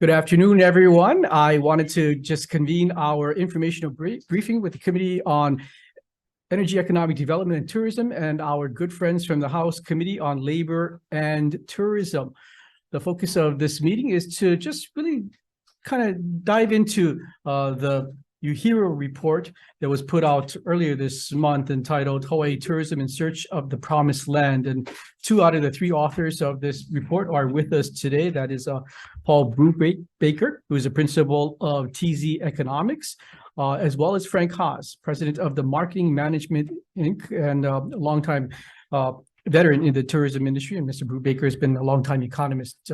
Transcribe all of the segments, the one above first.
Good afternoon, everyone. I wanted to just convene our informational briefing with the Committee on Energy, Economic Development and Tourism and our good friends from the House Committee on Labor and Tourism. The focus of this meeting is to just really kind of dive into the UHERO report that was put out earlier this month entitled Hawaii Tourism in Search of the Promised Land. And 2 out of the 3 authors of this report are with us today. That is Paul Brubaker, who is a principal of TZ Economics, as well as Frank Haas, president of the Marketing Management Inc. and a longtime veteran in the tourism industry. And Mr. Brubaker has been a longtime economist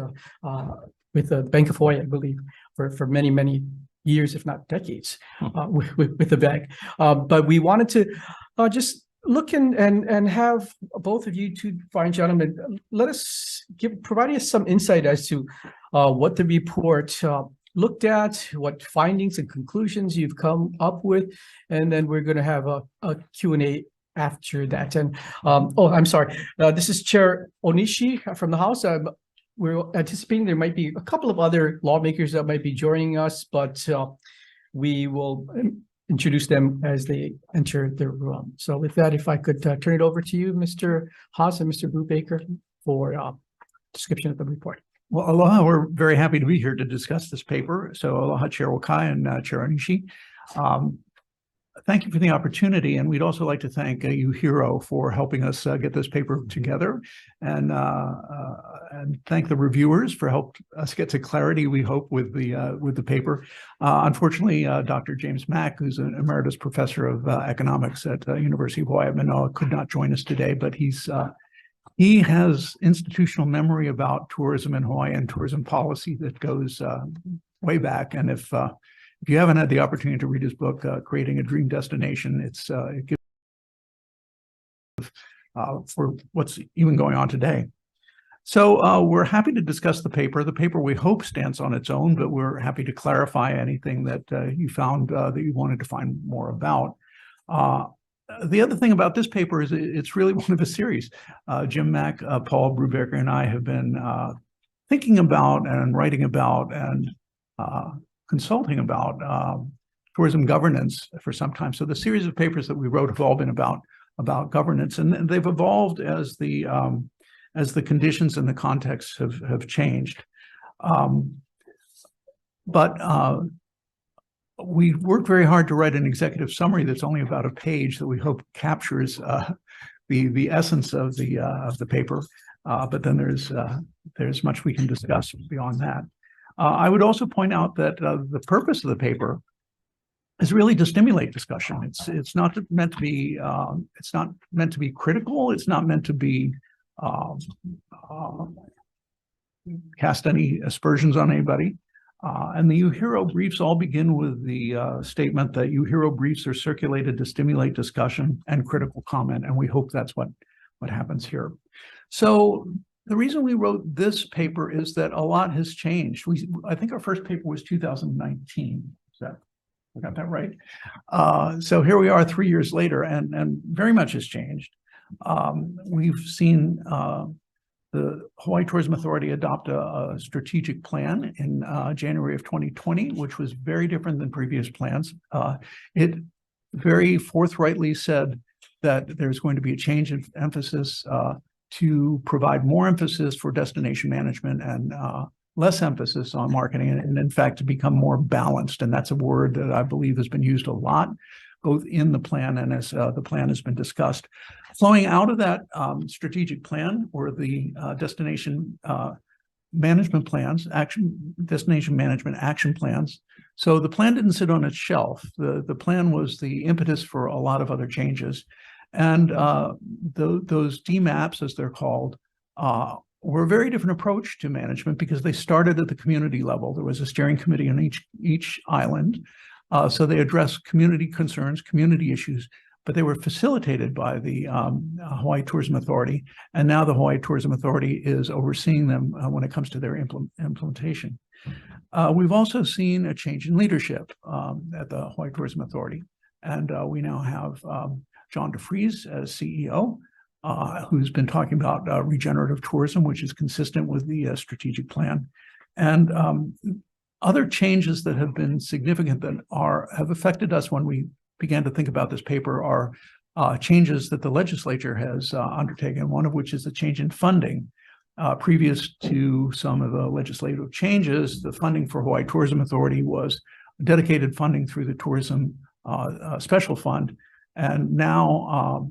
with the Bank of Hawaii, I believe, for many, many years, if not decades, with the bank. But we wanted to just look and have both of you two fine gentlemen provide us some insight as to what the report looked at, what findings and conclusions you've come up with, and then we're going to have a Q&A after that. And I'm sorry, this is Chair Onishi from the House. We're anticipating there might be a couple of other lawmakers that might be joining us, but we will introduce them as they enter the room. So with that, if I could turn it over to you, Mr. Haas and Mr. Brubaker, for description of the report. Well, aloha, we're very happy to be here to discuss this paper. So aloha, Chair Wakai and Chair Onishi. Thank you for the opportunity, and we'd also like to thank UHERO for helping us get this paper together, and thank the reviewers for helping us get to clarity, we hope, with the paper. Unfortunately, Dr. James Mack, who's an emeritus professor of economics at University of Hawaii at Manoa, could not join us today, but he has institutional memory about tourism in Hawaii and tourism policy that goes way back. And if you haven't had the opportunity to read his book, Creating a Dream Destination, it gives for what's even going on today. So we're happy to discuss the paper. The paper, we hope, stands on its own, but we're happy to clarify anything that you found that you wanted to find more about. The other thing about this paper is it's really one of a series. Jim Mack, Paul Brubaker, and I have been thinking about and writing about and consulting about tourism governance for some time. So the series of papers that we wrote have all been about governance, and they've evolved as the conditions and the contexts have changed. But we worked very hard to write an executive summary that's only about a page that we hope captures the essence of the paper. But then there's much we can discuss beyond that. I would also point out that the purpose of the paper is really to stimulate discussion. It's not meant to be critical. It's not meant to be cast any aspersions on anybody. And the UHERO briefs all begin with the statement that UHERO briefs are circulated to stimulate discussion and critical comment, and we hope that's what happens here. So the reason we wrote this paper is that a lot has changed. I think our first paper was 2019. I got that right? So here we are 3 years later, and very much has changed. We've seen the Hawaii Tourism Authority adopt a strategic plan in January of 2020, which was very different than previous plans. It very forthrightly said that there's going to be a change in emphasis to provide more emphasis for destination management and less emphasis on marketing, and in fact, to become more balanced. And that's a word that I believe has been used a lot, both in the plan and as the plan has been discussed. Flowing out of that strategic plan were the destination management plans, destination management action plans. So the plan didn't sit on its shelf. The plan was the impetus for a lot of other changes. And those DMAPs, as they're called, were a very different approach to management because they started at the community level. There was a steering committee on each island. So they addressed community concerns, community issues, but they were facilitated by the Hawaii Tourism Authority. And now the Hawaii Tourism Authority is overseeing them when it comes to their implementation. We've also seen a change in leadership at the Hawaii Tourism Authority. And we now have John DeFries as CEO, who's been talking about regenerative tourism, which is consistent with the strategic plan. And Other changes that have been significant that have affected us when we began to think about this paper are changes that the legislature has undertaken, one of which is a change in funding. Previous to some of the legislative changes, the funding for Hawaii Tourism Authority was dedicated funding through the Tourism Special Fund. And now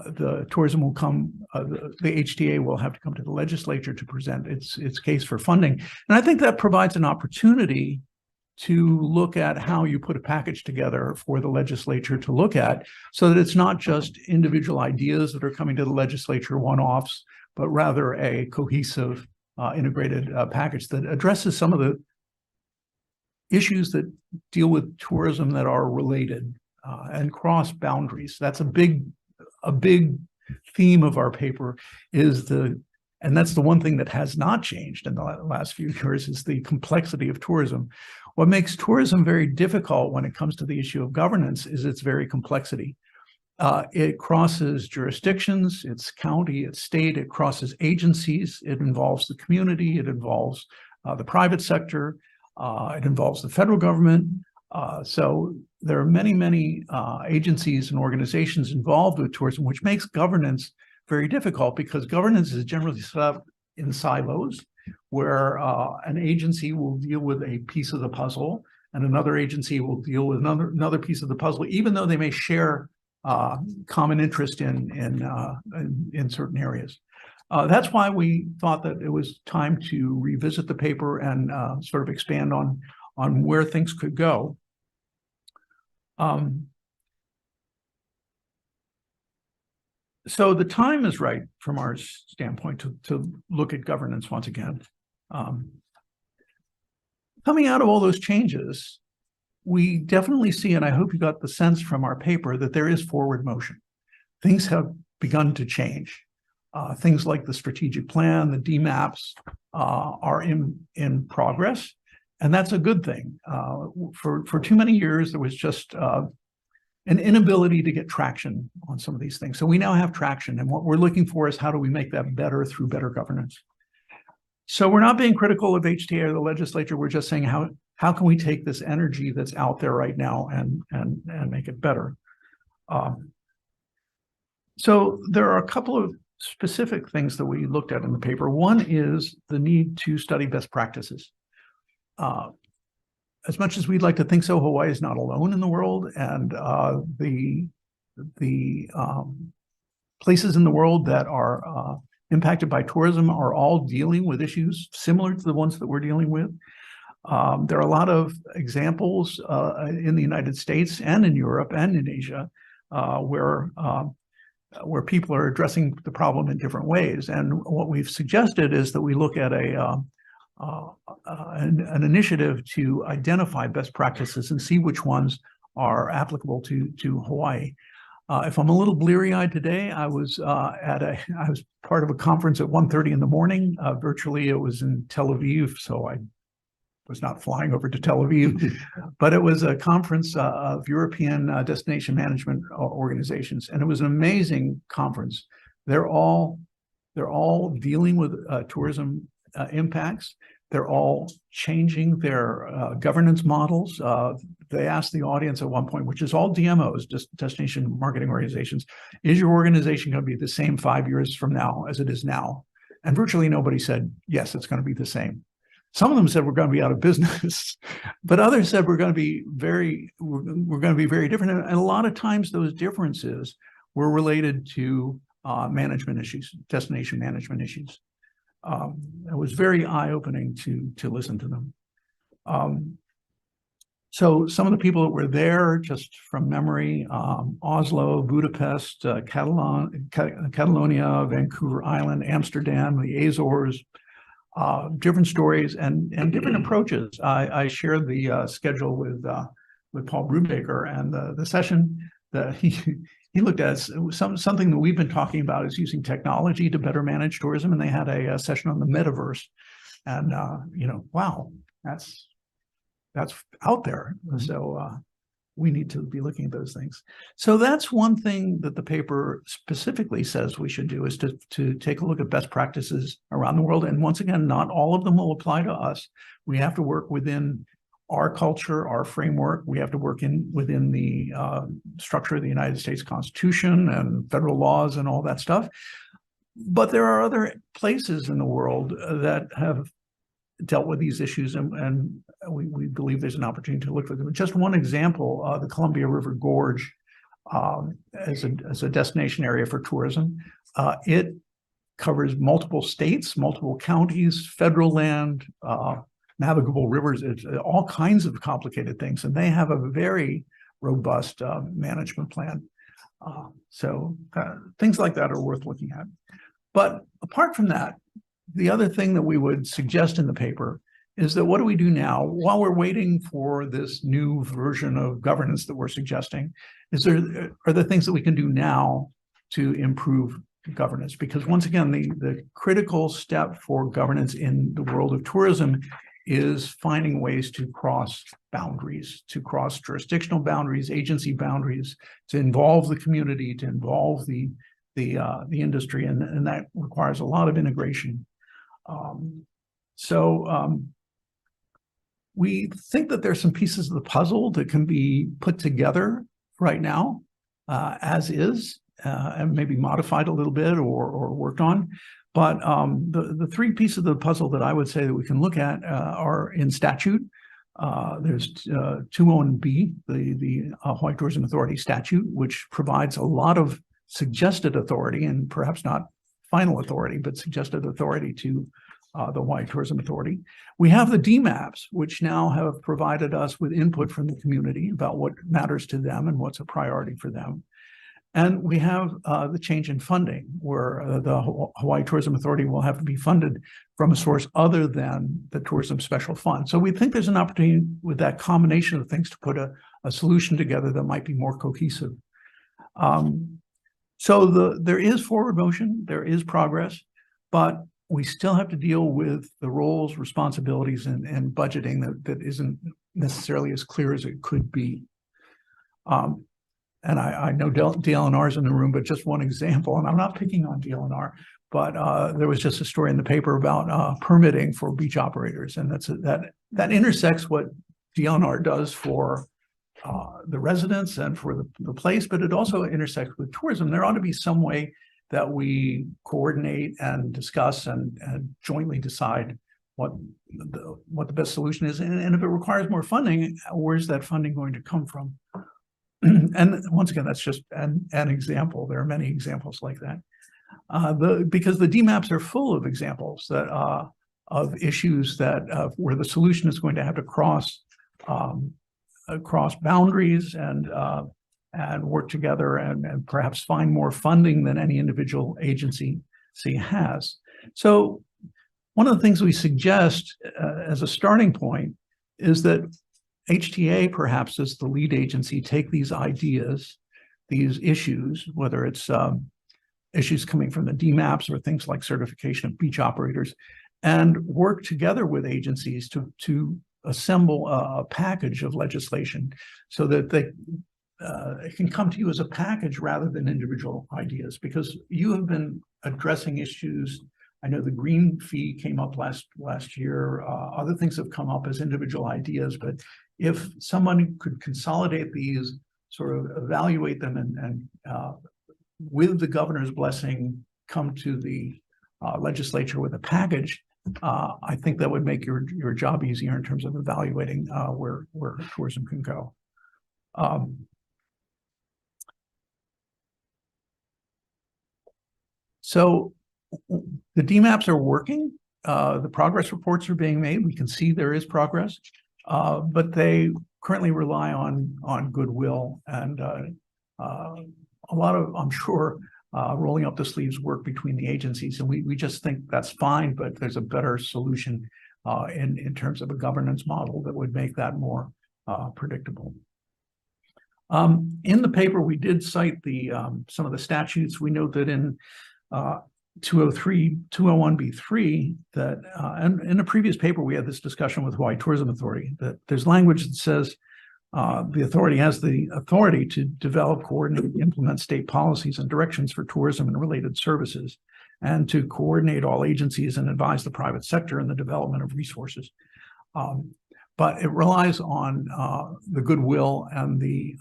the tourism will come, the HTA will have to come to the legislature to present its case for funding. And I think that provides an opportunity to look at how you put a package together for the legislature to look at, so that it's not just individual ideas that are coming to the legislature, one-offs, but rather a cohesive, integrated package that addresses some of the issues that deal with tourism that are related and cross boundaries. That's a big theme of our paper, and that's the one thing that has not changed in the last few years, is the complexity of tourism. What makes tourism very difficult when it comes to the issue of governance is its very complexity. It crosses jurisdictions, it's county, it's state, it crosses agencies, it involves the community, it involves the private sector, it involves the federal government. So there are many agencies and organizations involved with tourism, which makes governance very difficult, because governance is generally set up in silos, where an agency will deal with a piece of the puzzle and another agency will deal with another piece of the puzzle, even though they may share common interest in certain areas. That's why we thought that it was time to revisit the paper and sort of expand on where things could go. So the time is right from our standpoint to look at governance once again. Coming out of all those changes, we definitely see, and I hope you got the sense from our paper, that there is forward motion. Things have begun to change. Things like the strategic plan, the DMAPs are in progress, and that's a good thing. For too many years, there was just an inability to get traction on some of these things. So we now have traction, and what we're looking for is how do we make that better through better governance. So we're not being critical of HTA or the legislature. We're just saying how can we take this energy that's out there right now and make it better. So there are a couple of specific things that we looked at in the paper. One is the need to study best practices. As much as we'd like to think so, Hawaii is not alone in the world, and the places in the world that are impacted by tourism are all dealing with issues similar to the ones that we're dealing with. There are a lot of examples in the United States and in Europe and in Asia where people are addressing the problem in different ways. And what we've suggested is that we look at an initiative to identify best practices and see which ones are applicable to Hawaii. If I'm a little bleary-eyed today, I was part of a conference at 1:30 in the morning. Virtually, it was in Tel Aviv, so I was not flying over to Tel Aviv, but it was a conference of European destination management organizations, and it was an amazing conference. They're all dealing with tourism impacts. They're all changing their governance models. They asked the audience at one point, which is all DMOs, destination marketing organizations, is your organization going to be the same 5 years from now as it is now? And virtually nobody said, yes, it's going to be the same. Some of them said we're going to be out of business, but others said we're going to be very different. And a lot of times those differences were related to management issues, destination management issues. It was very eye-opening to listen to them. So some of the people that were there, just from memory, Oslo, Budapest, Catalonia, Vancouver Island, Amsterdam, the Azores, different stories and different approaches. I shared the schedule with Paul Brubaker, and the session that he looked at something that we've been talking about is using technology to better manage tourism, and they had a session on the metaverse, and wow, that's out there. So we need to be looking at those things. So that's one thing that the paper specifically says we should do, is to take a look at best practices around the world. And once again, not all of them will apply to us. We have to work within our culture, our framework. We have to work within the structure of the United States Constitution and federal laws and all that stuff. But there are other places in the world that have dealt with these issues, and we believe there's an opportunity to look for them. Just one example, the Columbia River Gorge as a destination area for tourism. It covers multiple states, multiple counties, federal land, navigable rivers. It's all kinds of complicated things, and they have a very robust management plan. So things like that are worth looking at. But apart from that, the other thing that we would suggest in the paper is that what do we do now while we're waiting for this new version of governance that we're suggesting? Are there things that we can do now to improve governance? Because once again, the critical step for governance in the world of tourism is finding ways to cross boundaries, to cross jurisdictional boundaries, agency boundaries, to involve the community, to involve the industry, and that requires a lot of integration. We think that there's some pieces of the puzzle that can be put together right now as is, and maybe modified a little bit or worked on. But the three pieces of the puzzle that I would say that we can look at are in statute. There's 201B, the Hawaii Tourism Authority statute, which provides a lot of suggested authority, and perhaps not final authority, but suggested authority to the Hawaii Tourism Authority. We have the DMAPs, which now have provided us with input from the community about what matters to them and what's a priority for them. And we have the change in funding, where the Hawaii Tourism Authority will have to be funded from a source other than the Tourism Special Fund. So we think there's an opportunity with that combination of things to put a solution together that might be more cohesive. So there is forward motion, there is progress, but we still have to deal with the roles, responsibilities, and budgeting that isn't necessarily as clear as it could be. And I know DLNR is in the room, but just one example, and I'm not picking on DLNR, but there was just a story in the paper about permitting for beach operators, and that intersects what DLNR does for the residents and for the place, but it also intersects with tourism. There ought to be some way that we coordinate and discuss and jointly decide what the best solution is. And if it requires more funding, where's that funding going to come from? And once again, that's just an example. There are many examples like that. Because the DMAPs are full of examples that of issues that where the solution is going to have to cross boundaries and work together and perhaps find more funding than any individual agency has. So one of the things we suggest as a starting point is that HTA, perhaps as the lead agency, take these ideas, these issues, whether it's issues coming from the DMAPs or things like certification of beach operators, and work together with agencies to assemble a package of legislation so that it can come to you as a package rather than individual ideas, because you have been addressing issues. I know the green fee came up last year. Other things have come up as individual ideas, but if someone could consolidate these, sort of evaluate them, and with the governor's blessing, come to the legislature with a package, I think that would make your job easier in terms of evaluating where tourism can go. So the DMAPs are working. The progress reports are being made. We can see there is progress, but they currently rely on goodwill and a lot of, I'm sure, rolling up the sleeves work between the agencies. And we just think that's fine, but there's a better solution in terms of a governance model that would make that more predictable. In the paper, we did cite some of the statutes. We know that in 201B3 that, and in a previous paper, we had this discussion with Hawaii Tourism Authority, that there's language that says The authority has the authority to develop, coordinate, and implement state policies and directions for tourism and related services, and to coordinate all agencies and advise the private sector in the development of resources. But it relies on the goodwill and the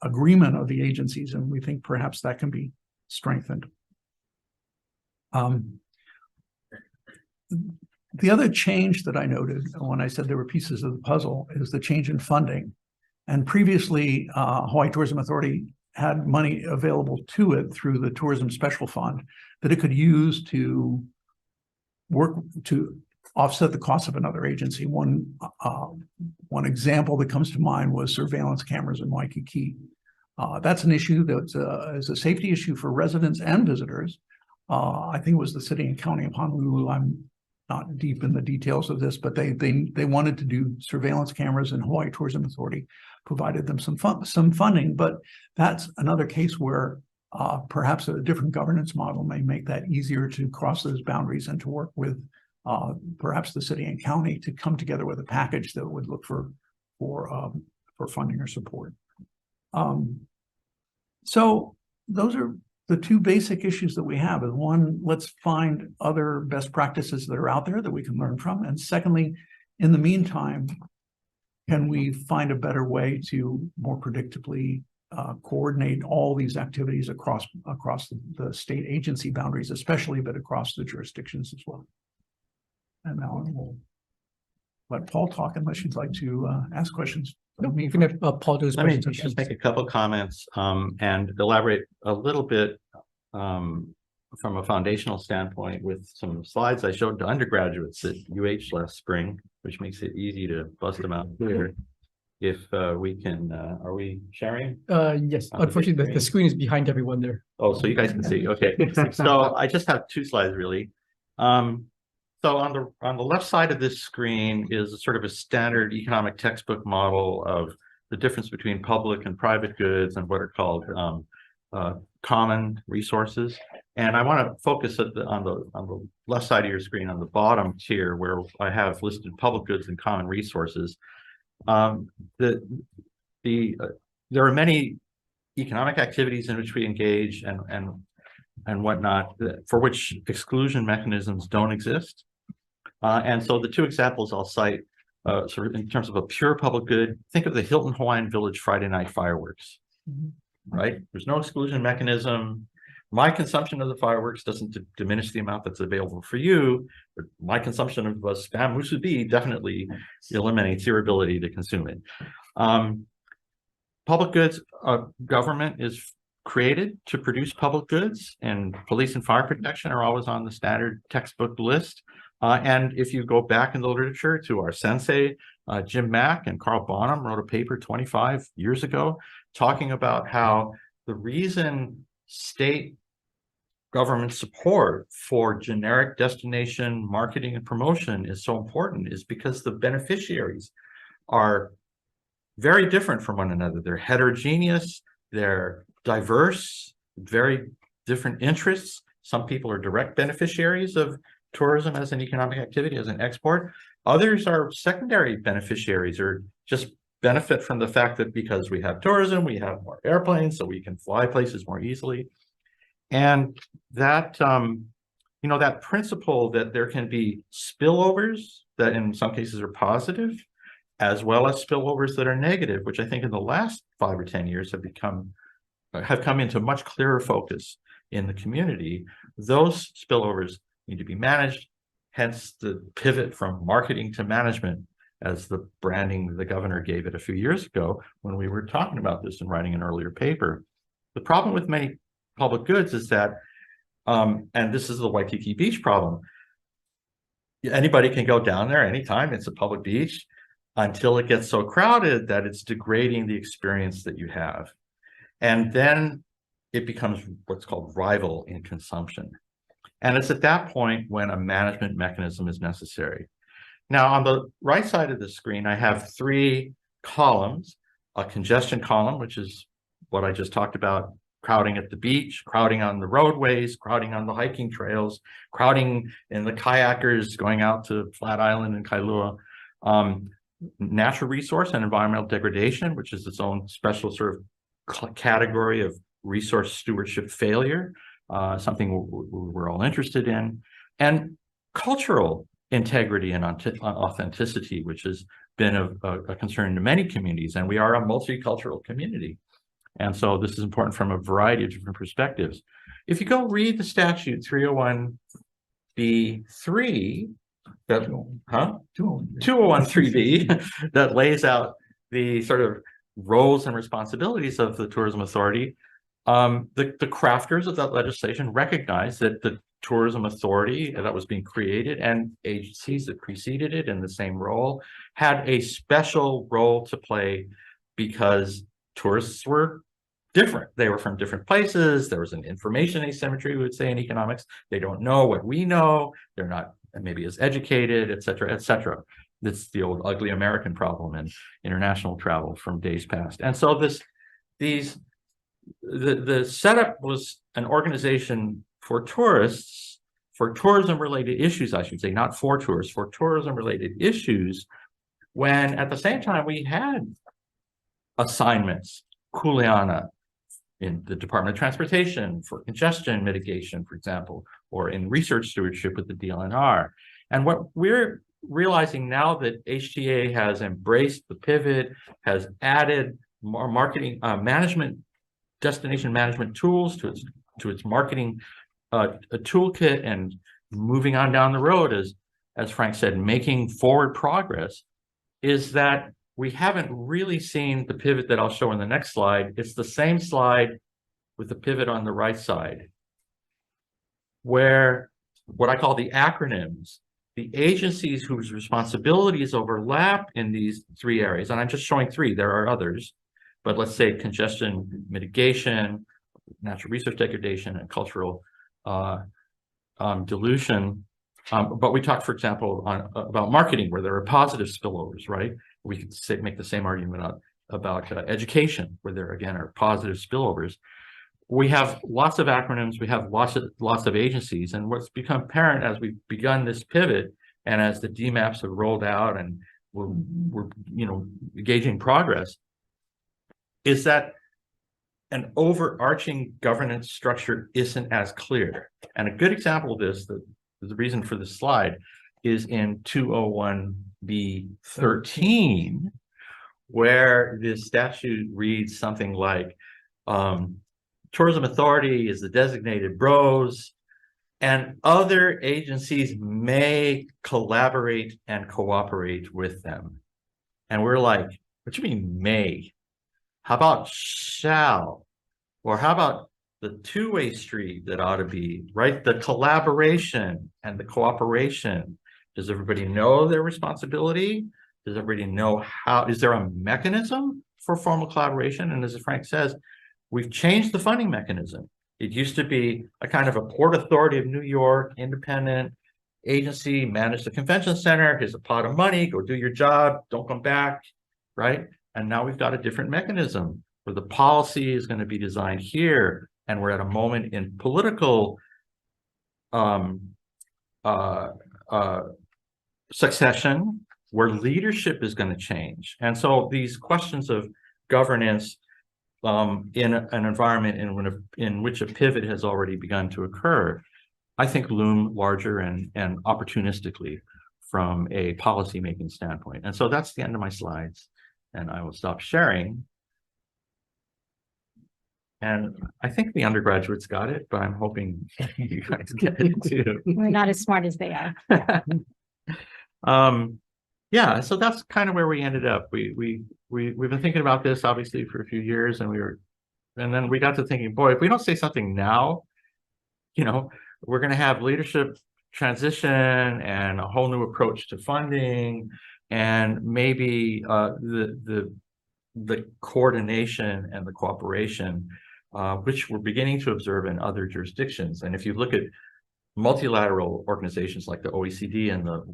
agreement of the agencies, and we think perhaps that can be strengthened. The other change that I noted when I said there were pieces of the puzzle is the change in funding. And previously, Hawaii Tourism Authority had money available to it through the Tourism Special Fund that it could use to work to offset the cost of another agency. One example that comes to mind was surveillance cameras in Waikiki. That's an issue that is a safety issue for residents and visitors. I think it was the city and county of Honolulu. I'm not deep in the details of this, but they wanted to do surveillance cameras, and Hawaii Tourism Authority provided them some funding. But that's another case where perhaps a different governance model may make that easier to cross those boundaries and to work with perhaps the city and county to come together with a package that would look for funding or support. So those are the two basic issues that we have. Is one, let's find other best practices that are out there that we can learn from. And secondly, in the meantime, can we find a better way to more predictably coordinate all these activities across the state agency boundaries, especially, but across the jurisdictions as well. And now we'll let Paul talk unless you'd like to ask questions. No, you can have Paul do his Let me presentation. just make a couple comments and elaborate a little bit from a foundational standpoint with some slides I showed to undergraduates at UH last spring, which makes it easy to bust them out here. If we can, are we sharing? Yes, unfortunately, the screen is behind everyone there. Oh, so you guys can see. Okay. So I just have two slides really. So on the left side of this screen is sort of a standard economic textbook model of the difference between public and private goods and what are called common resources. And I want to focus on the left side of your screen on the bottom tier where I have listed public goods and common resources. There are many economic activities in which we engage and whatnot for which exclusion mechanisms don't exist. And so the two examples I'll cite sort of in terms of a pure public good, think of the Hilton Hawaiian Village Friday night fireworks, right? There's no exclusion mechanism. My consumption of the fireworks doesn't diminish the amount that's available for you, but my consumption of spam musubi definitely eliminates your ability to consume it. Public goods, government is created to produce public goods, and police and fire protection are always on the standard textbook list. And if you go back in the literature to our sensei, Jim Mack and Carl Bonham wrote a paper 25 years ago talking about how the reason state government support for generic destination marketing and promotion is so important is because the beneficiaries are very different from one another. They're heterogeneous, they're diverse, very different interests. Some people are direct beneficiaries of tourism as an economic activity, as an export. Others are secondary beneficiaries or just benefit from the fact that because we have tourism, we have more airplanes, so we can fly places more easily. And that, that principle that there can be spillovers that in some cases are positive, as well as spillovers that are negative, which I think in the last 5 or 10 years have come into much clearer focus in the community. Those spillovers need to be managed, hence the pivot from marketing to management as the branding the governor gave it a few years ago when we were talking about this and writing an earlier paper. The problem with many public goods is that, and this is the Waikiki Beach problem, anybody can go down there anytime, it's a public beach, until it gets so crowded that it's degrading the experience that you have. And then it becomes what's called rival in consumption. And it's at that point when a management mechanism is necessary. Now, on the right side of the screen, I have 3 columns, a congestion column, which is what I just talked about, crowding at the beach, crowding on the roadways, crowding on the hiking trails, crowding in the kayakers going out to Flat Island and Kailua. natural resource and environmental degradation, which is its own special sort of category of resource stewardship failure, something we're all interested in, and cultural integrity and authenticity, which has been a concern to many communities, and we are a multicultural community. And so this is important from a variety of different perspectives. If you go read the statute 301B3, that 201.3B, that lays out the sort of roles and responsibilities of the tourism authority, the crafters of that legislation recognize that the tourism authority that was being created and agencies that preceded it in the same role had a special role to play because tourists were different. They were from different places. There was an information asymmetry, we would say, in economics. They don't know what we know. They're not maybe as educated, et cetera, et cetera. That's the old ugly American problem in international travel from days past. And so the setup was an organization for tourists, for tourism-related issues, I should say, not for tourists, for tourism-related issues, when at the same time we had assignments, kuleana, in the Department of Transportation for congestion mitigation, for example, or in research stewardship with the DLNR. And what we're realizing now that HTA has embraced the pivot, has added more marketing management, destination management tools to its marketing a toolkit, and moving on down the road, as Frank said, making forward progress, is that we haven't really seen the pivot that I'll show in the next slide. It's the same slide with the pivot on the right side, where what I call the acronyms, the agencies whose responsibilities overlap in these three areas, and I'm just showing three, there are others, but let's say congestion mitigation, natural resource degradation, and cultural dilution. But we talked, for example, about marketing, where there are positive spillovers, right? We could make the same argument about education, where there again are positive spillovers. We have lots of acronyms, we have lots of agencies, and what's become apparent as we've begun this pivot, and as the DMAPs have rolled out, and we're gauging progress, is that an overarching governance structure isn't as clear. And a good example of this, the reason for this slide, is in 201B13, where this statute reads something like, tourism authority is the designated BROs, and other agencies may collaborate and cooperate with them. And we're like, what do you mean may? How about shall? Or how about the two-way street that ought to be, right? The collaboration and the cooperation. Does everybody know their responsibility? Does everybody know how? Is there a mechanism for formal collaboration? And as Frank says, we've changed the funding mechanism. It used to be a kind of a Port Authority of New York, independent agency, manage the convention center, here's a pot of money, go do your job, don't come back, right? And now we've got a different mechanism where the policy is going to be designed here, and we're at a moment in political succession where leadership is going to change. And so these questions of governance in an environment in which a pivot has already begun to occur, I think loom larger and opportunistically from a policy-making standpoint. And so that's the end of my slides, and I will stop sharing. And I think the undergraduates got it, but I'm hoping you guys get it too. We're not as smart as they are. Yeah, so that's kind of where we ended up. We've been thinking about this obviously for a few years, and then we got to thinking, boy, if we don't say something now, we're going to have leadership transition and a whole new approach to funding, and maybe the coordination and the cooperation, which we're beginning to observe in other jurisdictions. And if you look at multilateral organizations like the OECD and the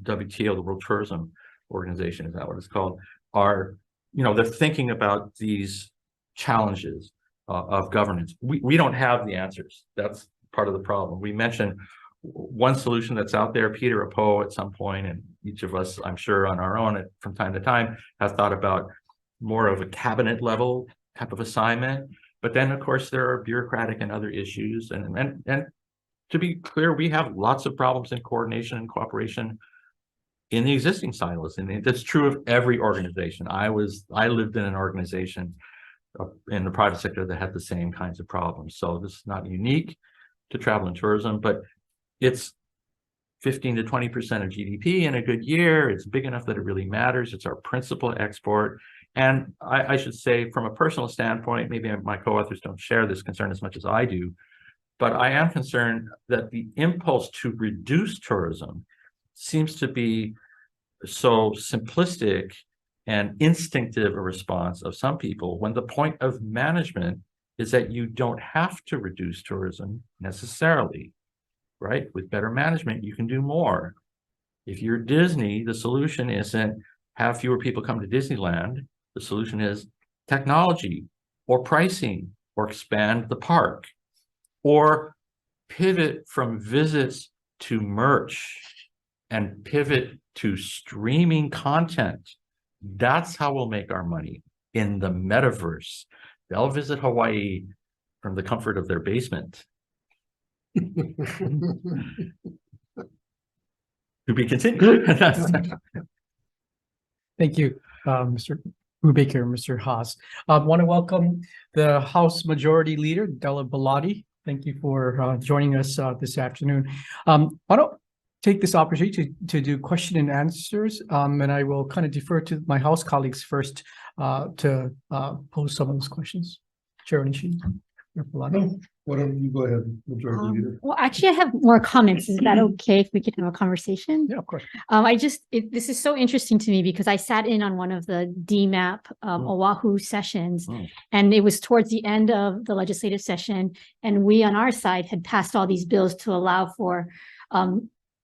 WTO, the World Tourism Organization, is that what it's called, are, they're thinking about these challenges of governance. We don't have the answers. That's part of the problem. We mentioned one solution that's out there, Peter Apo at some point, and each of us, I'm sure on our own from time to time, have thought about more of a cabinet level type of assignment. But then, of course, there are bureaucratic and other issues. And to be clear, we have lots of problems in coordination and cooperation in the existing silos. And that's true of every organization. I lived in an organization in the private sector that had the same kinds of problems. So this is not unique to travel and tourism, but it's 15 to 20% of GDP in a good year. It's big enough that it really matters. It's our principal export. And I should say, from a personal standpoint, maybe my co-authors don't share this concern as much as I do, but I am concerned that the impulse to reduce tourism seems to be so simplistic and instinctive a response of some people, when the point of management is that you don't have to reduce tourism necessarily, right? With better management, you can do more. If you're Disney, the solution isn't have fewer people come to Disneyland. The solution is technology or pricing or expand the park or pivot from visits to merch and pivot to streaming content. That's how we'll make our money in the metaverse. They'll visit Hawaii from the comfort of their basement. To be continued. Thank you, Mr. Brubaker, Mr. Haas. I want to welcome the House Majority Leader, Della Bellotti. Thank you for joining us this afternoon. I don't take this opportunity to do question and answers, and I will kind of defer to my House colleagues first to pose some of those questions. Chair Onishi. Why don't you go ahead, Majority Leader? Well, actually, I have more comments. Is that okay if we can have a conversation? Yeah, of course. This is so interesting to me because I sat in on one of the DMAP Oahu sessions, and it was towards the end of the legislative session, and we on our side had passed all these bills to allow for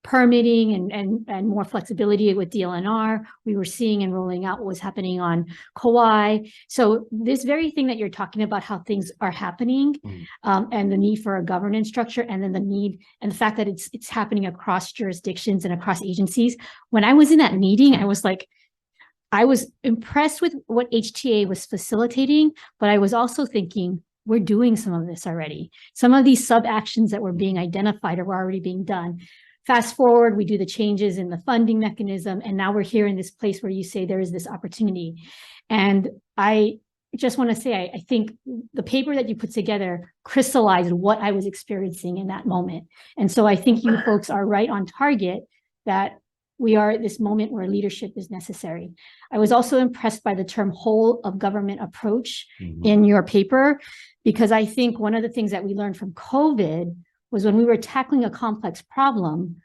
permitting and more flexibility with DLNR. We were seeing and rolling out what was happening on Kauai. So this very thing that you're talking about, how things are happening, and the need for a governance structure, and then the need and the fact that it's happening across jurisdictions and across agencies. When I was in that meeting, I was impressed with what HTA was facilitating, but I was also thinking, we're doing some of this already. Some of these sub-actions that were being identified are already being done. Fast forward, we do the changes in the funding mechanism, and now we're here in this place where you say there is this opportunity. And I just want to say, I think the paper that you put together crystallized what I was experiencing in that moment. And so I think you folks are right on target that we are at this moment where leadership is necessary. I was also impressed by the term whole of government approach in your paper, because I think one of the things that we learned from COVID was when we were tackling a complex problem,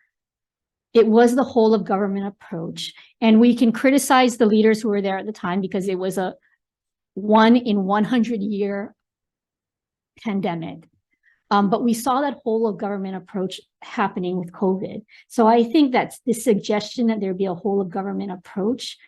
it was the whole of government approach. And we can criticize the leaders who were there at the time because it was a 1 in 100-year pandemic. But we saw that whole of government approach happening with COVID. So I think that's the suggestion that there be a whole of government approach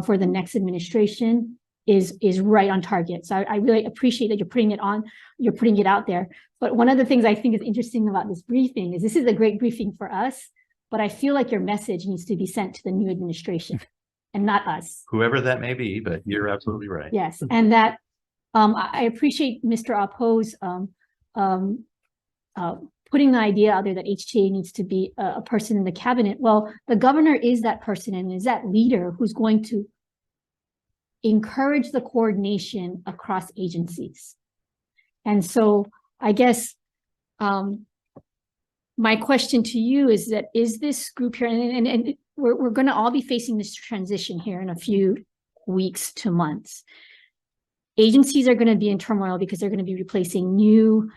for the next administration is right on target. So I really appreciate that you're putting it out there. But one of the things I think is interesting about this briefing is this is a great briefing for us, but I feel like your message needs to be sent to the new administration and not us. Whoever that may be, but you're absolutely right. Yes, and that I appreciate Mr. Apo's putting the idea out there that HTA needs to be a person in the cabinet. Well, the governor is that person and is that leader who's going to encourage the coordination across agencies. And so I guess my question to you is that, is this group here, and we're going to all be facing this transition here in a few weeks to months. Agencies are going to be in turmoil because they're going to be replacing new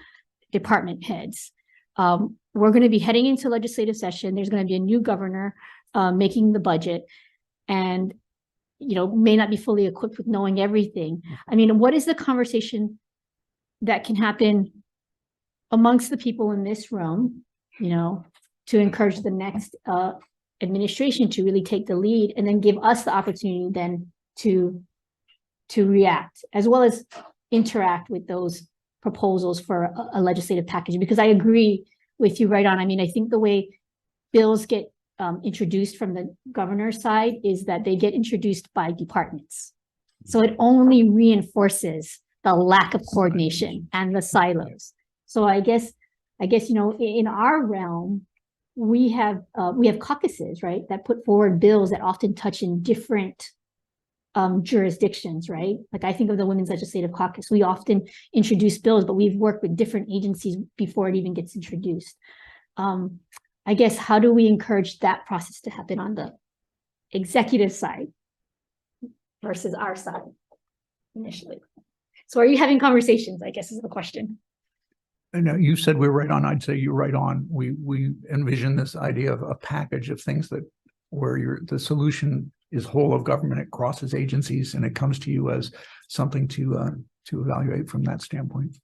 department heads. We're going to be heading into legislative session. There's going to be a new governor making the budget, and may not be fully equipped with knowing everything. I mean, what is the conversation that can happen amongst the people in this room, to encourage the next administration to really take the lead and then give us the opportunity then to react, as well as interact with those proposals for a legislative package? Because I agree with you right on. I mean, I think the way bills get introduced from the governor's side is that they get introduced by departments. So it only reinforces the lack of coordination and the silos. So I guess, you know, in our realm, we have caucuses, right, that put forward bills that often touch in different jurisdictions, right? Like I think of the Women's Legislative Caucus. We often introduce bills, but we've worked with different agencies before it even gets introduced. I guess, how do we encourage that process to happen on the executive side versus our side initially? So are you having conversations, I guess is the question. I know you said we're right on. I'd say you're right on. We envision this idea of a package of things that where the solution is whole of government, it crosses agencies, and it comes to you as something to evaluate from that standpoint.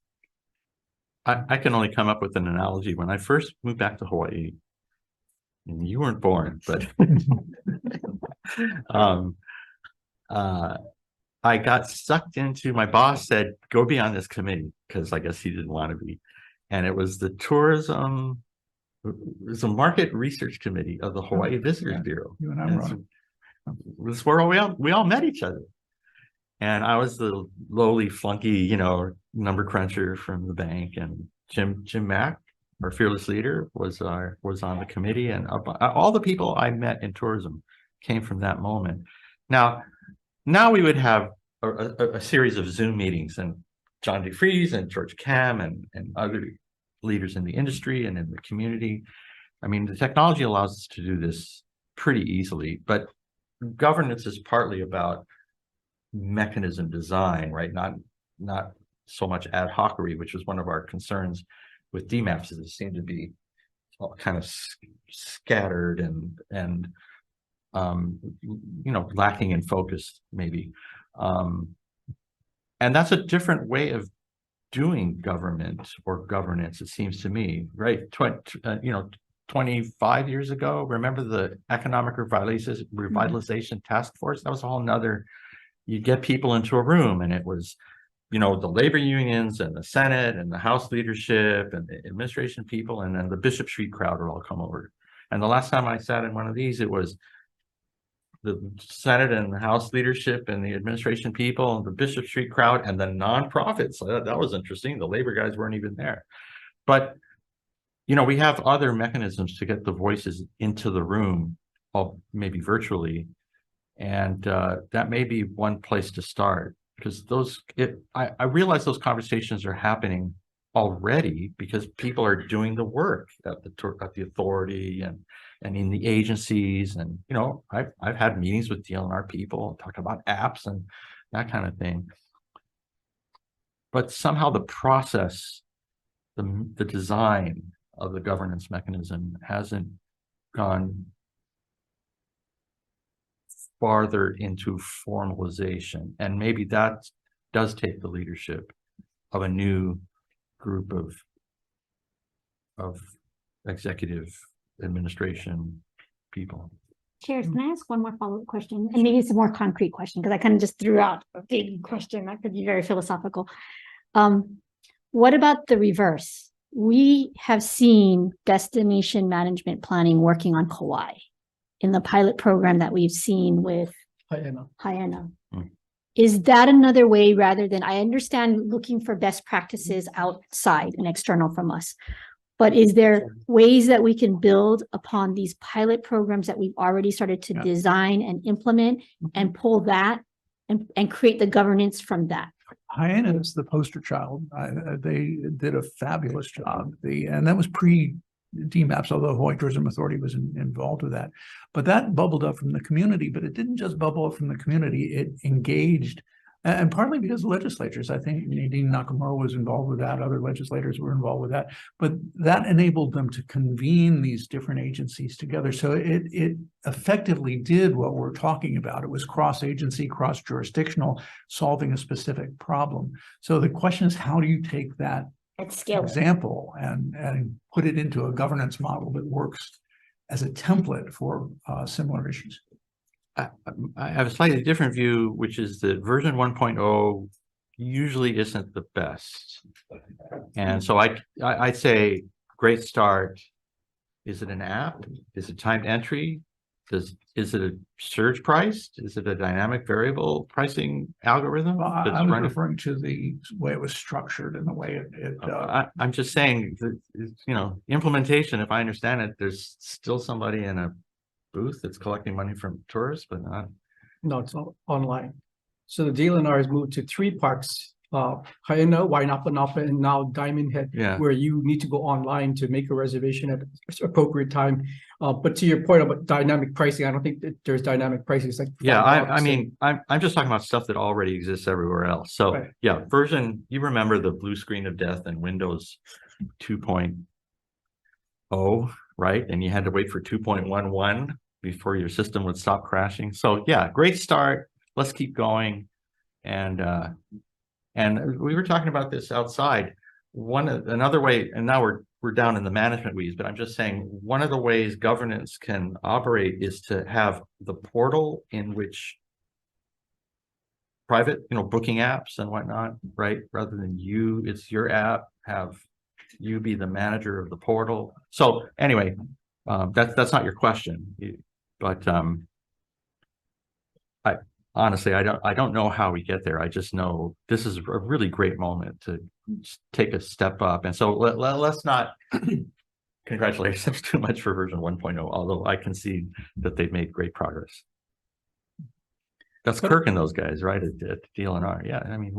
I can only come up with an analogy. When I first moved back to Hawaii, and you weren't born, but I got sucked into, my boss said, go be on this committee, because I guess he didn't want to be. And it was the tourism, it was a market research committee of the Hawaii Visitors Bureau. You and I were on. It was where we all met each other. And I was the lowly flunky, you know, number cruncher from the bank, and Jim Mack, our fearless leader, was on the committee, and all the people I met in tourism came from that moment. Now we would have a series of Zoom meetings, and John DeFries and George Kam and other leaders in the industry and in the community. I mean, the technology allows us to do this pretty easily, but governance is partly about mechanism design, right? Not so much ad hocery, which was one of our concerns with DMAPs, is it seemed to be all kind of scattered and you know, lacking in focus maybe. And that's a different way of doing government or governance, it seems to me, right? 25 years ago, remember the Economic Revitalization Task Force? That was a whole nother, you get people into a room, and it was, you know, the labor unions and the Senate and the House leadership and the administration people, and then the Bishop Street crowd would all come over. And the last time I sat in one of these, it was the Senate and the House leadership and the administration people and the Bishop Street crowd and the nonprofits. That was interesting. The labor guys weren't even there. But, you know, we have other mechanisms to get the voices into the room, maybe virtually. And that may be one place to start, because I realize those conversations are happening already because people are doing the work at the authority and in the agencies. And, you know, I've had meetings with DLNR people talking about apps and that kind of thing. But somehow the process, the design of the governance mechanism hasn't gone farther into formalization. And maybe that does take the leadership of a new group of executive administration people. Chair, can I ask one more follow-up question? And maybe it's a more concrete question, because I kind of just threw out a big question that could be very philosophical. What about the reverse? We have seen destination management planning working on Kauai in the pilot program that we've seen with Hawai'i. Is that another way, rather than, I understand looking for best practices outside and external from us, but is there ways that we can build upon these pilot programs that we've already started to design and implement and pull that and create the governance from that? Hawai'i is the poster child. They did a fabulous job. And that was pre-DMAPs, although Hawaii Tourism Authority was involved with that. But that bubbled up from the community, but it didn't just bubble up from the community. It engaged, and partly because the legislatures, I think Nadine Nakamura was involved with that, other legislators were involved with that, but that enabled them to convene these different agencies together. So it effectively did what we're talking about. It was cross-agency, cross-jurisdictional, solving a specific problem. So the question is, how do you take that example and put it into a governance model that works as a template for similar issues? I have a slightly different view, which is that version 1.0 usually isn't the best. And so I'd say great start, Is it an app? Is it timed entry? Is it a surge priced? Is it a dynamic variable pricing algorithm? I that's was running- referring to the way it was structured and the way I'm just saying that, you know, implementation, if I understand it, there's still somebody in a booth that's collecting money from tourists, but not. No, it's all online. So the DLNR has moved to 3 parks, Haena, Wainapa, and now Diamond Head, Yeah. where you need to go online to make a reservation at an appropriate time. But to your point about dynamic pricing, I don't think that there's dynamic pricing. It's like Yeah, $5. I mean, I'm just talking about stuff that already exists everywhere else. So Right. yeah, you remember the blue screen of death in Windows 2.0, right? And you had to wait for 2.11 before your system would stop crashing. So yeah, great start. Let's keep going. And we were talking about this outside. Another way, and now we're down in the management weeds, but I'm just saying one of the ways governance can operate is to have the portal in which private, you know, booking apps and whatnot, right? Rather than it's your app, have you be the manager of the portal. So anyway, that's not your question, but honestly, I don't know how we get there. I just know this is a really great moment to take a step up. And so let's not congratulate ourselves too much for version 1.0, although I can see that they've made great progress. That's Kirk and those guys, right? At DLNR. Yeah, I mean,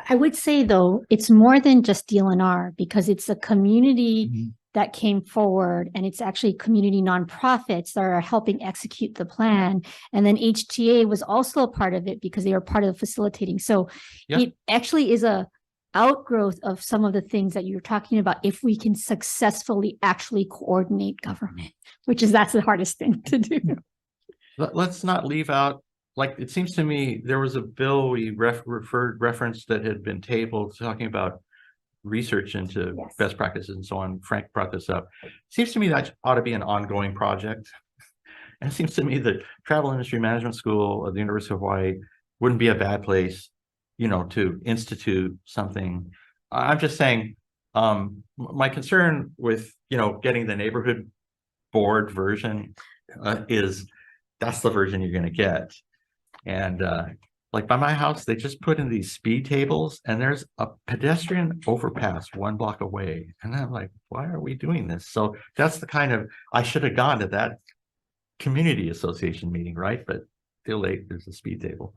I would say, though, it's more than just DLNR because it's a community that came forward, and it's actually community nonprofits that are helping execute the plan. And then HTA was also a part of it because they were part of the facilitating. So it actually is a outgrowth of some of the things that you're talking about if we can successfully actually coordinate government, that's the hardest thing to do. let's not leave out, like, it seems to me there was a bill we referenced that had been tabled talking about research into best practices and so on. Frank brought this up. Seems to me that ought to be an ongoing project. And it seems to me that Travel Industry Management School of the University of Hawaii wouldn't be a bad place, you know, to institute something. I'm just saying, my concern with, you know, getting the neighborhood board version is that's the version you're going to get. And like by my house, they just put in these speed tables and there's a pedestrian overpass 1 block away. And I'm like, why are we doing this? So that's the kind of, I should have gone to that community association meeting, right? But too late, there's a speed table.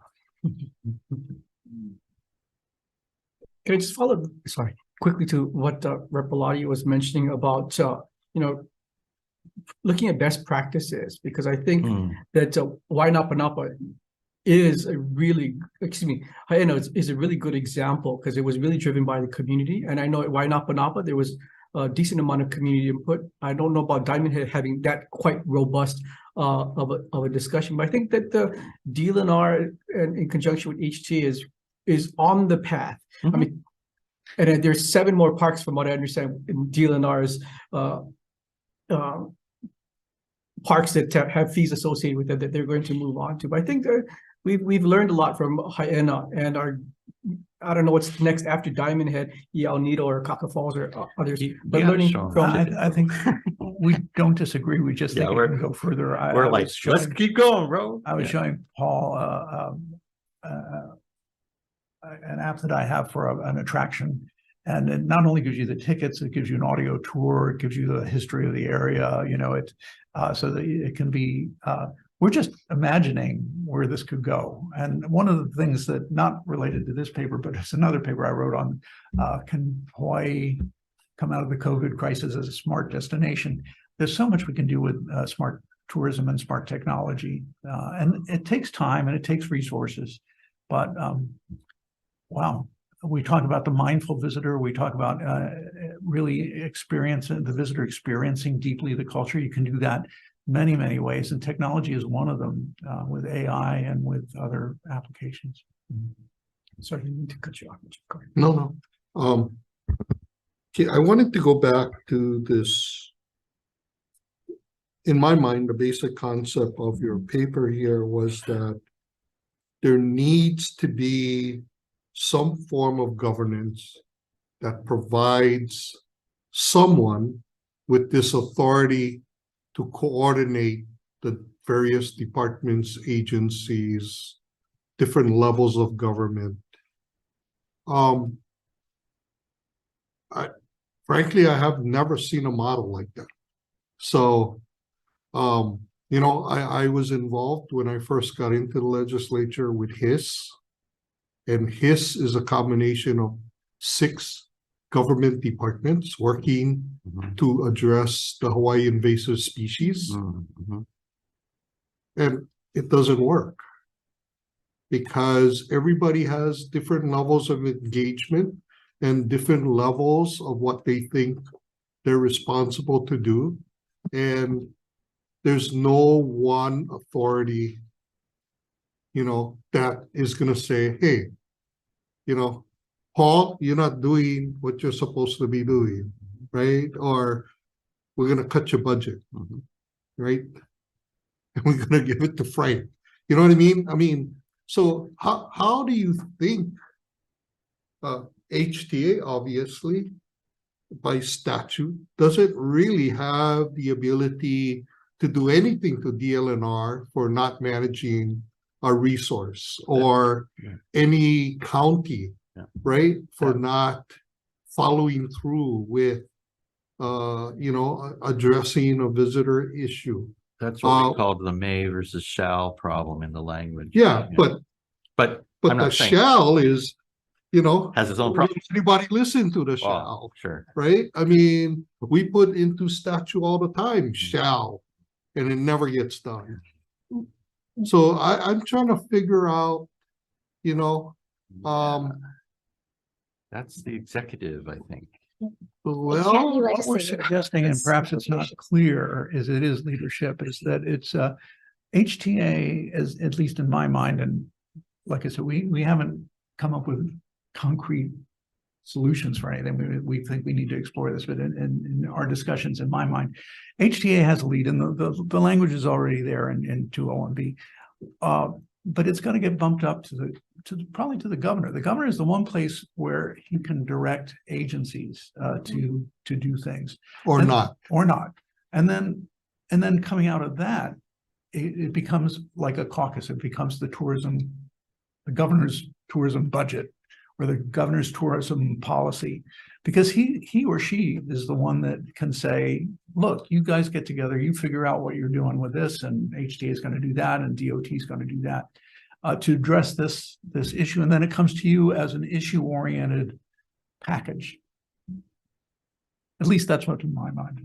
Can I just follow, quickly to what Rep. Bellotti was mentioning about, you know, looking at best practices, because I think that Wainapa is a really, is a really good example because it was really driven by the community. And I know at Wainapa there was a decent amount of community input. I don't know about Diamond Head having that quite robust of a discussion, but I think that the DLNR and in conjunction with HT is on the path. I mean, and then there's 7 more parks from what I understand in DLNR's parks that have fees associated with it that they're going to move on to. But I think that we've learned a lot from Haena and I don't know what's next after Diamond Head, El Nido or Kaka Falls or others. But learning from I think we don't disagree. We just think we can go further. We're like, let's keep going, bro. I was showing Paul an app that I have for an attraction. And it not only gives you the tickets, it gives you an audio tour, it gives you the history of the area, you know, so that it can be, we're just imagining where this could go. And one of the things that, not related to this paper, but it's another paper I wrote on, can Hawaii come out of the COVID crisis as a smart destination? There's so much we can do with smart tourism and smart technology. And it takes time and it takes resources, but wow. We talk about the mindful visitor. We talk about really the visitor experiencing deeply the culture. You can do that many, many ways. And technology is one of them with AI and with other applications. Sorry, I need to cut you off. No. Okay, I wanted to go back to this. In my mind, the basic concept of your paper here was that there needs to be some form of governance that provides someone with this authority to coordinate the various departments, agencies, different levels of government. Frankly, I have never seen a model like that. So, you know, I was involved when I first got into the legislature with HIS, and HIS is a combination of 6 government departments working to address the Hawaii invasive species. And it doesn't work because everybody has different levels of engagement and different levels of what they think they're responsible to do. And there's no one authority, you know, that is going to say, hey, you know, Paul, you're not doing what you're supposed to be doing, right? Or we're going to cut your budget, right? And we're going to give it to Frank. You know what I mean? I mean, so how do you think HTA, obviously, by statute, doesn't really have the ability to do anything to DLNR for not managing a resource, or any county, right, for not following through with, you know, addressing a visitor issue. That's what we called the may versus shall problem in the language. Yeah, but I'm the not saying shall is, you know, has its own will problem. anybody listen to the Well, shall, sure. right? I mean, we put into statute all the time, shall, and it never gets done. So I'm trying to figure out, you know, That's the executive, I think. Well, be what we're legislative. suggesting, and perhaps it's not clear, is it is leadership, is that it's HTA, as at least in my mind, and like I said, we haven't come up with concrete solutions for anything. We think we need to explore this, but in our discussions, in my mind, HTA has a lead, and the language is already there in 201B. But it's going to get bumped up to probably to the governor. The governor is the one place where he can direct agencies to do things, or not. and then coming out of that, it becomes like a caucus. It becomes the governor's tourism budget, or the governor's tourism policy, because he or she is the one that can say, look, you guys get together, you figure out what you're doing with this, and HTA is going to do that, and DOT is going to do that to address this issue. And then it comes to you as an issue-oriented package. At least that's what's in my mind.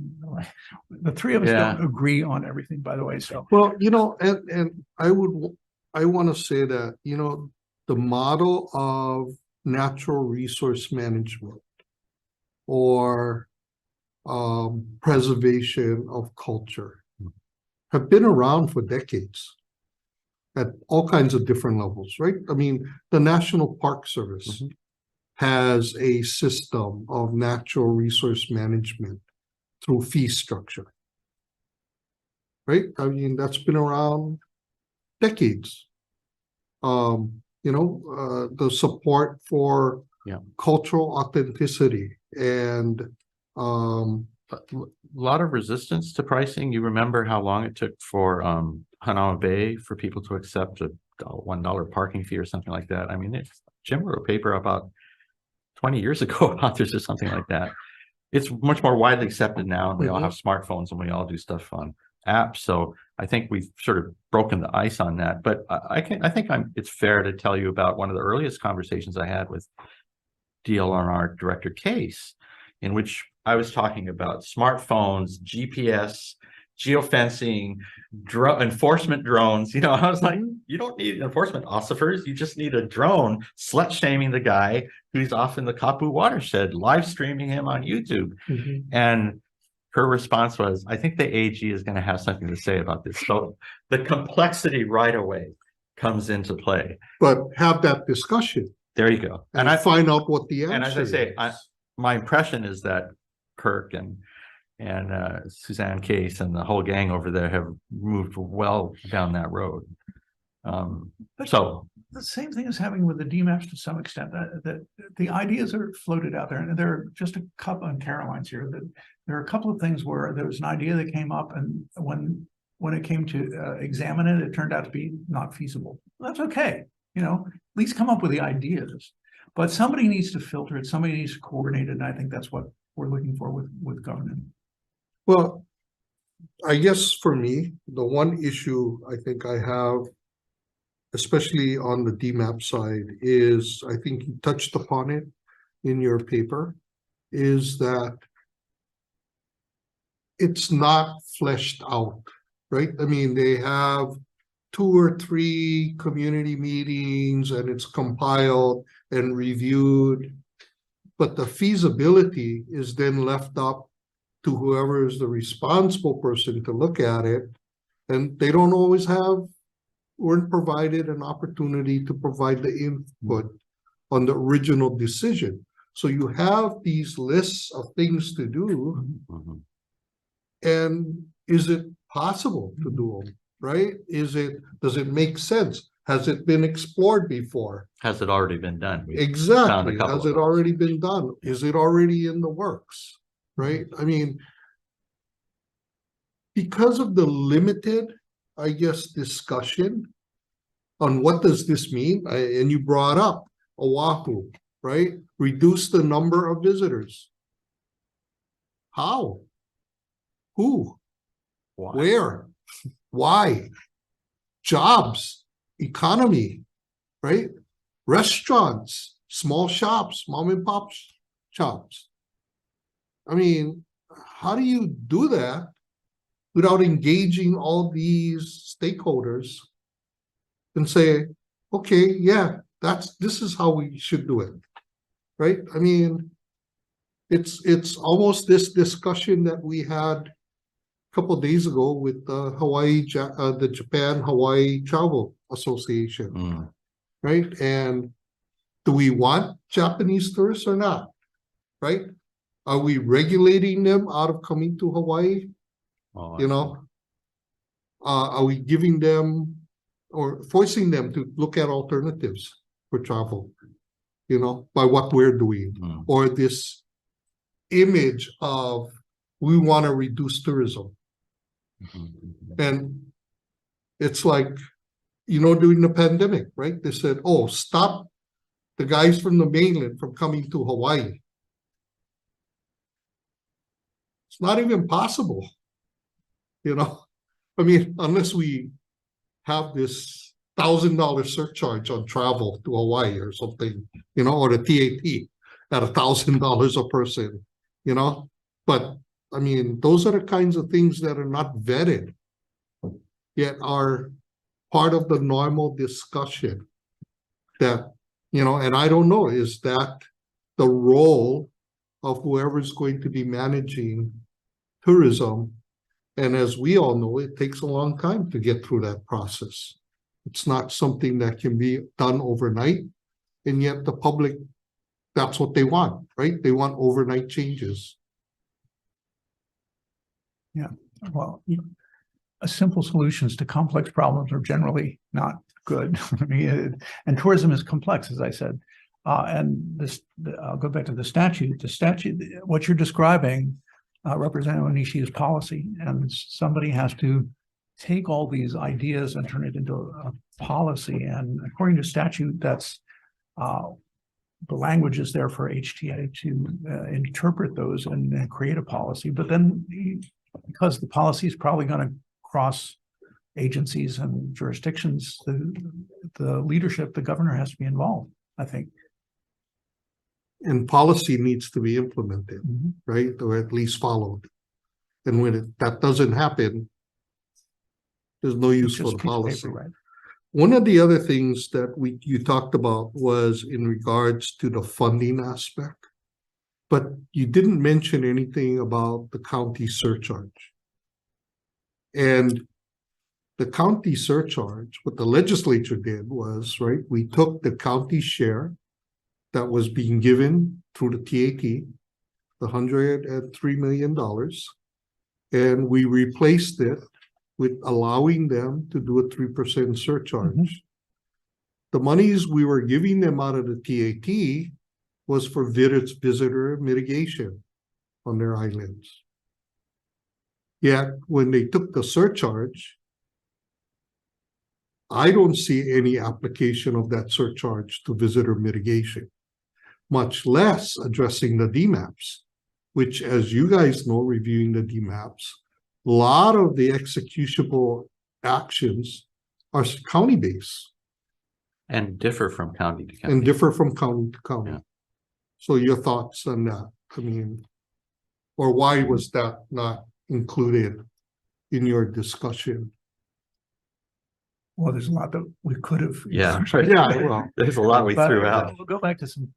The three of us don't agree on everything, by the way. So, Well, you know, and I want to say that, you know, the model of natural resource management or preservation of culture have been around for decades at all kinds of different levels, right? I mean, the National Park Service has a system of natural resource management through fee structure, right? I mean, that's been around decades. You know, the support for cultural authenticity and A lot of resistance to pricing. You remember how long it took for Hanauma Bay for people to accept a $1 parking fee or something like that. I mean, Jim wrote a paper about 20 years ago about this or something like that. It's much more widely accepted now, and we all have smartphones and we all do stuff on apps. So I think we've sort of broken the ice on that. But it's fair to tell you about one of the earliest conversations I had with DLNR Director Case, in which I was talking about smartphones, GPS, geofencing, enforcement drones. You know, I was like, you don't need enforcement officers. You just need a drone slut-shaming the guy who's off in the Kapu watershed, live streaming him on YouTube. And her response was, I think the AG is going to have something to say about this. So the complexity right away comes into play. but have that discussion There you go. and I find out what the answer And as I say, is. my impression is that Kirk and Suzanne Case and the whole gang over there have moved well down that road. So the same thing is happening with the DMAPs to some extent, that the ideas are floated out there, and there are just a couple, and Caroline's here, that there are a couple of things where there was an idea that came up, and when it came to examine it, it turned out to be not feasible. That's okay, you know, at least come up with the ideas, but somebody needs to filter it, somebody needs to coordinate it, and I think that's what we're looking for with government. Well, I guess for me, the one issue I think I have, especially on the DMAP side, is, I think you touched upon it in your paper, is that it's not fleshed out, right? I mean, they have 2 or 3 community meetings and it's compiled and reviewed, but the feasibility is then left up to whoever is the responsible person to look at it, and they don't always weren't provided an opportunity to provide the input on the original decision. So you have these lists of things to do, and is it possible to do them, right? Does it make sense? Has it been explored before? Has it already been done? We found a Exactly. couple Has of it those. already been done? Is it already in the works, right? I mean, because of the limited, I guess, discussion on what does this mean, and you brought up Oahu, right? Reduce the number of visitors. How? Who? Why? Where? Why? Jobs, economy, right? Restaurants, small shops, mom and pop shops. I mean, how do you do that without engaging all these stakeholders and say, okay, yeah, this is how we should do it, right? I mean, it's almost this discussion that we had a couple of days ago with the the Japan-Hawaii Travel Association, right? And do we want Japanese tourists or not, right? Are we regulating them out of coming to Hawaii? Oh, You know, are we giving them or forcing them to look at alternatives for travel, you know, by what we're doing, or this image of we want to reduce tourism. And it's like, you know, during the pandemic, right? They said, oh, stop the guys from the mainland from coming to Hawaii. It's not even possible, you know. I mean, unless we have this $1,000 surcharge on travel to Hawaii or something, you know, or the TAT at $1,000 a person, you know. But I mean, those are the kinds of things that are not vetted, yet are part of the normal discussion that, you know, and I don't know, is that the role of whoever's going to be managing tourism? And as we all know, it takes a long time to get through that process. It's not something that can be done overnight. And yet the public, that's what they want, right? They want overnight changes. Yeah, well, simple solutions to complex problems are generally not good. I mean, and tourism is complex, as I said. And this, I'll go back to the statute. The statute, what you're describing, Representative Onishi, is policy, and somebody has to take all these ideas and turn it into a policy. And according to statute, that's the language is there for HTA to interpret those and create a policy. But then, because the policy is probably going to cross agencies and jurisdictions, the leadership, the governor, has to be involved, I think. And policy needs to be implemented, right? Or at least followed. And when that doesn't happen, there's no use for the policy. Paper, right? One of the other things that you talked about was in regards to the funding aspect, but you didn't mention anything about the county surcharge. And the county surcharge, what the legislature did was, right, we took the county share that was being given through the TAT, the $103 million, and we replaced it with allowing them to do a 3% surcharge. the monies we were giving them out of the TAT was for visitor mitigation on their islands. Yet when they took the surcharge, I don't see any application of that surcharge to visitor mitigation, much less addressing the DMAPs, which, as you guys know, reviewing the DMAPs, a lot of the executable actions are county-based. And differ from county to county. And differ from county to county. Yeah. So your thoughts on that? I mean, or why was that not included in your discussion? Well, there's a lot that we could have. Yeah. Yeah, well, There's a lot we But threw out. we'll go back to some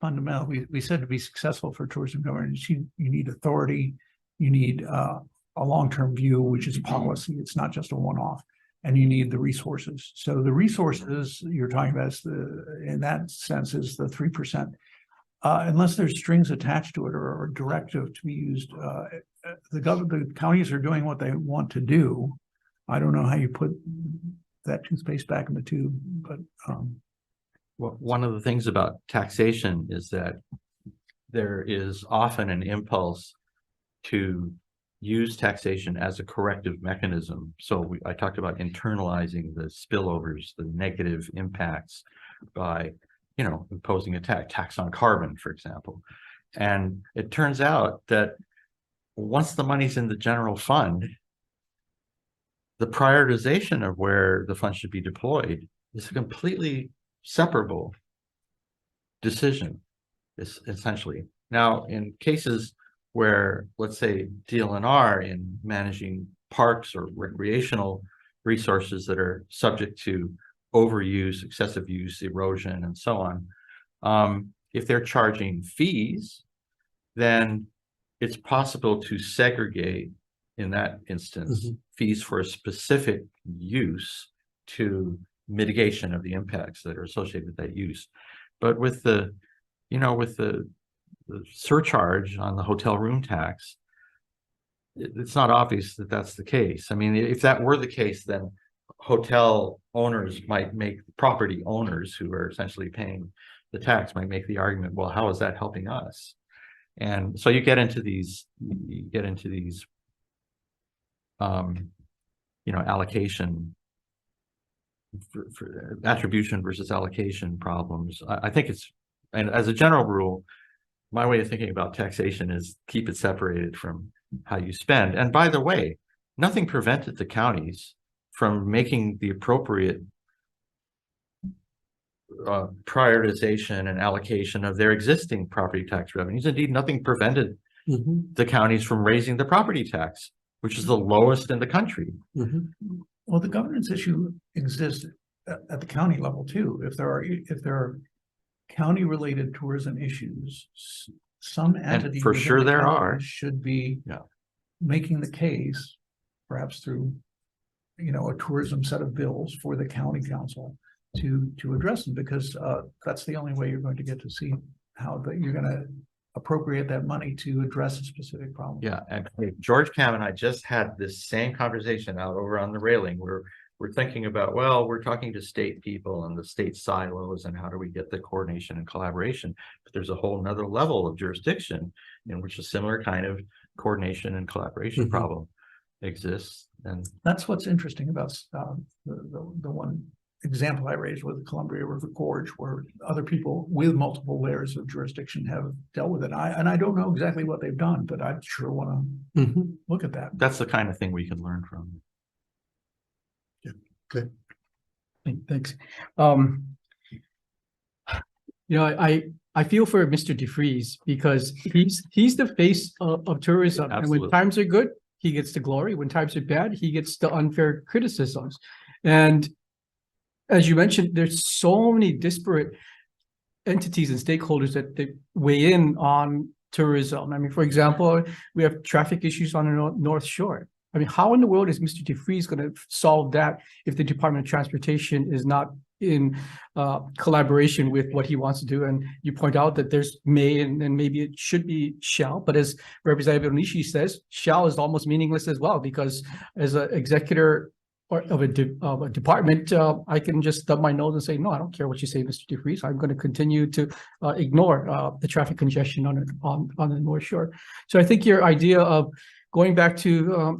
fundamental. We said to be successful for tourism governance, you need authority, you need a long-term view, which is policy. It's not just a one-off, and you need the resources. So the resources you're talking about is in that sense is the 3%. Unless there's strings attached to it or a directive to be used, the counties are doing what they want to do. I don't know how you put that toothpaste back in the tube, but Well, one of the things about taxation is that there is often an impulse to use taxation as a corrective mechanism. So I talked about internalizing the spillovers, the negative impacts by, imposing a tax on carbon, for example. And it turns out that once the money's in the general fund, the prioritization of where the funds should be deployed is a completely separable decision, essentially. Now, in cases where, let's say, DLNR in managing parks or recreational resources that are subject to overuse, excessive use, erosion, and so on, if they're charging fees, then it's possible to segregate, in that instance, fees for a specific use to mitigation of the impacts that are associated with that use. But with the surcharge on the hotel room tax, it's not obvious that that's the case. I mean, if that were the case, then hotel owners might make, property owners who are essentially paying the tax might make the argument, well, how is that helping us? And so you get into these allocation for attribution versus allocation problems. I think it's, and as a general rule, my way of thinking about taxation is keep it separated from how you spend. And by the way, nothing prevented the counties from making the appropriate prioritization and allocation of their existing property tax revenues. Indeed, nothing prevented the counties from raising the property tax, which is the lowest in the country. Well, the governance issue exists at the county level too. If there are county-related tourism issues, some entity for within sure the there county are. should be making the case, perhaps through a tourism set of bills for the county council to address them, because that's the only way you're going to get to see how you're going to appropriate that money to address a specific problem. Yeah, and George Cam and I just had this same conversation out over on the railing where we're thinking about, well, we're talking to state people and the state silos and how do we get the coordination and collaboration, but there's a whole nother level of jurisdiction in which a similar kind of coordination and collaboration problem exists. And that's what's interesting about the one example I raised with the Columbia River Gorge, where other people with multiple layers of jurisdiction have dealt with it. And I don't know exactly what they've done, but I sure want to look at that. that's the kind of thing we can learn from. Okay. Thanks. I feel for Mr. DeFries because he's the face of tourism. Absolutely. And when times are good, he gets the glory. When times are bad, he gets the unfair criticisms. And as you mentioned, there's so many disparate entities and stakeholders that they weigh in on tourism. I mean, for example, we have traffic issues on the North Shore. I mean, how in the world is Mr. DeFries going to solve that if the Department of Transportation is not in collaboration with what he wants to do? And you point out that there's may and maybe it should be shall, but as Representative Onishi says, shall is almost meaningless as well, because as an executor or of a department, I can just stub my nose and say, no, I don't care what you say, Mr. DeFries. I'm going to continue to ignore the traffic congestion on the North Shore. So I think your idea of going back to